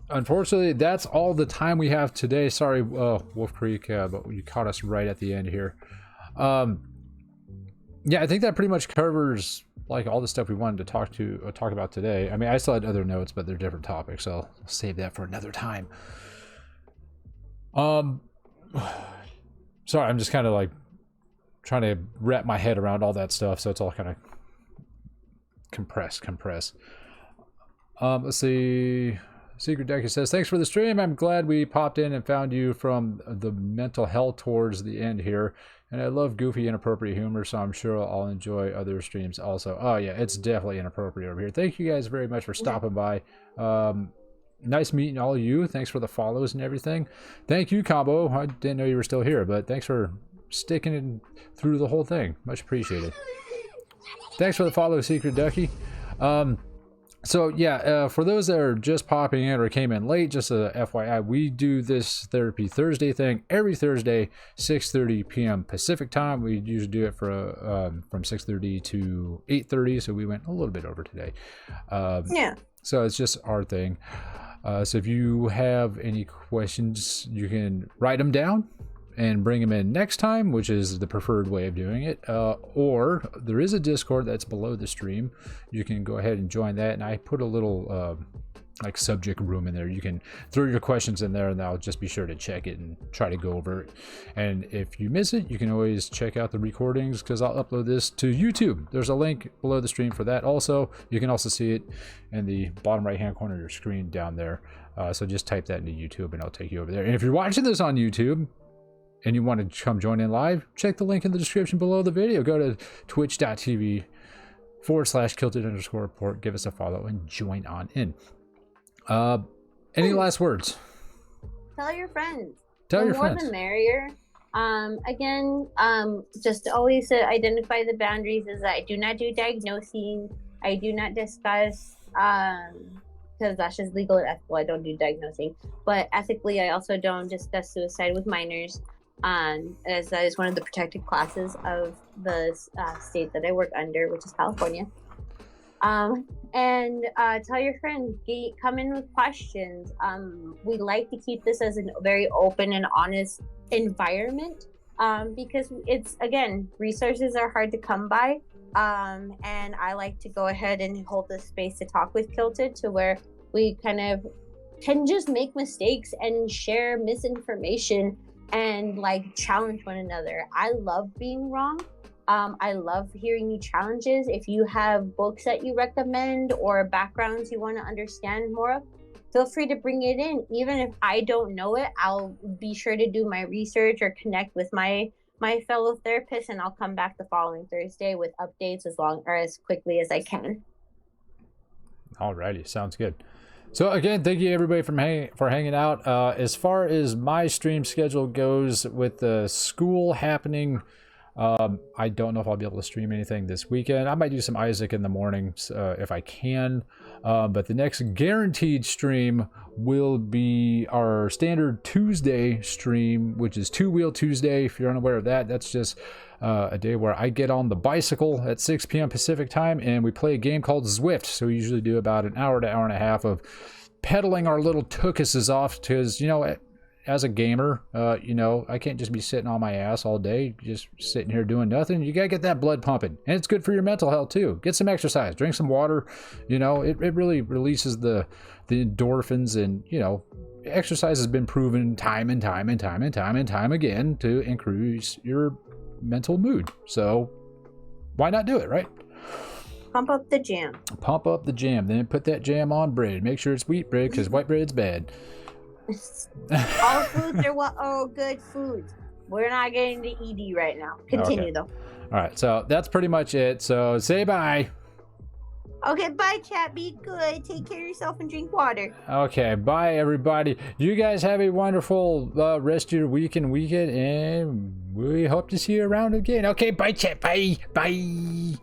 S1: Unfortunately, that's all the time we have today. Sorry, Wolf Creek, but you caught us right at the end here. Yeah, I think that pretty much covers like all the stuff we wanted to talk about today. I mean, I still had other notes, but they're different topics, so I'll save that for another time. Sorry, I'm just kind of like trying to wrap my head around all that stuff, so it's all kind of compress. Let's see. Secret Decky says, thanks for the stream. I'm glad we popped in and found you from the mental health towards the end here. And I love goofy, inappropriate humor, so I'm sure I'll enjoy other streams also. Oh, yeah, it's definitely inappropriate over here. Thank you guys very much for stopping by. Nice meeting all of you. Thanks for the follows and everything. Thank you, Combo. I didn't know you were still here, but thanks for sticking in through the whole thing. Much appreciated. Thanks for the follow, Secret Ducky. So yeah, for those that are just popping in or came in late, just a FYI, we do this Therapy Thursday thing every Thursday, 6:30 p.m. Pacific time. We usually do it for from 6:30 to 8:30, so we went a little bit over today.
S2: Yeah.
S1: So it's just our thing. So if you have any questions, you can write them down and bring them in next time, which is the preferred way of doing it. Or there is a Discord that's below the stream. You can go ahead and join that, and I put a little like subject room in there. You can throw your questions in there, and I'll just be sure to check it and try to go over it. And if you miss it, you can always check out the recordings, because I'll upload this to YouTube. There's a link below the stream for that also. You can also see it in the bottom right hand corner of your screen down there. So just type that into YouTube and I'll take you over there. And if you're watching this on YouTube and you want to come join in live, check the link in the description below the video. Go to twitch.tv/kilted_report. Give us a follow and join on in. Any last words?
S2: Tell your friends.
S1: Tell your
S2: more
S1: friends.
S2: The merrier. Just always identify the boundaries. Is that I do not do diagnosing. I do not discuss, because that's just legal and ethical. I don't do diagnosing. But ethically, I also don't discuss suicide with minors. As that is one of the protected classes of the state that I work under, which is California. And tell your friends, come in with questions. We like to keep this as a very open and honest environment, because it's, again, resources are hard to come by. And I like to go ahead and hold this space to talk with Kilted, to where we kind of can just make mistakes and share misinformation and like challenge one another. I love being wrong. I love hearing new challenges. If you have books that you recommend or backgrounds you want to understand more of, feel free to bring it in. Even if I don't know it, I'll be sure to do my research or connect with my fellow therapists, and I'll come back the following Thursday with updates as quickly as I can.
S1: Alrighty, sounds good. So again, thank you everybody for hanging out. As far as my stream schedule goes, with the school happening, I don't know if I'll be able to stream anything this weekend. I might do some Isaac in the mornings if I can. But the next guaranteed stream will be our standard Tuesday stream, which is Two Wheel Tuesday. If you're unaware of that, that's just a day where I get on the bicycle at 6 p.m. Pacific time and we play a game called Zwift. So we usually do about an hour to hour and a half of pedaling our little tuchuses off, because, you know, as a gamer, you know, I can't just be sitting on my ass all day, just sitting here doing nothing. You gotta get that blood pumping, and it's good for your mental health too. Get some exercise, drink some water. You know, it really releases the endorphins, and, you know, exercise has been proven time and time again to increase your mental mood. So why not do it, right?
S2: Pump up the jam.
S1: Pump up the jam. Then put that jam on bread. Make sure it's wheat bread because white bread's bad.
S2: All foods are good foods. We're not getting to ED right now. Continue though.
S1: All right, so that's pretty much it. So say bye.
S2: Okay, bye, chat. Be good. Take care of yourself and drink water.
S1: Okay, bye everybody. You guys have a wonderful rest of your week and weekend, and we hope to see you around again. Okay, bye chat. Bye. Bye.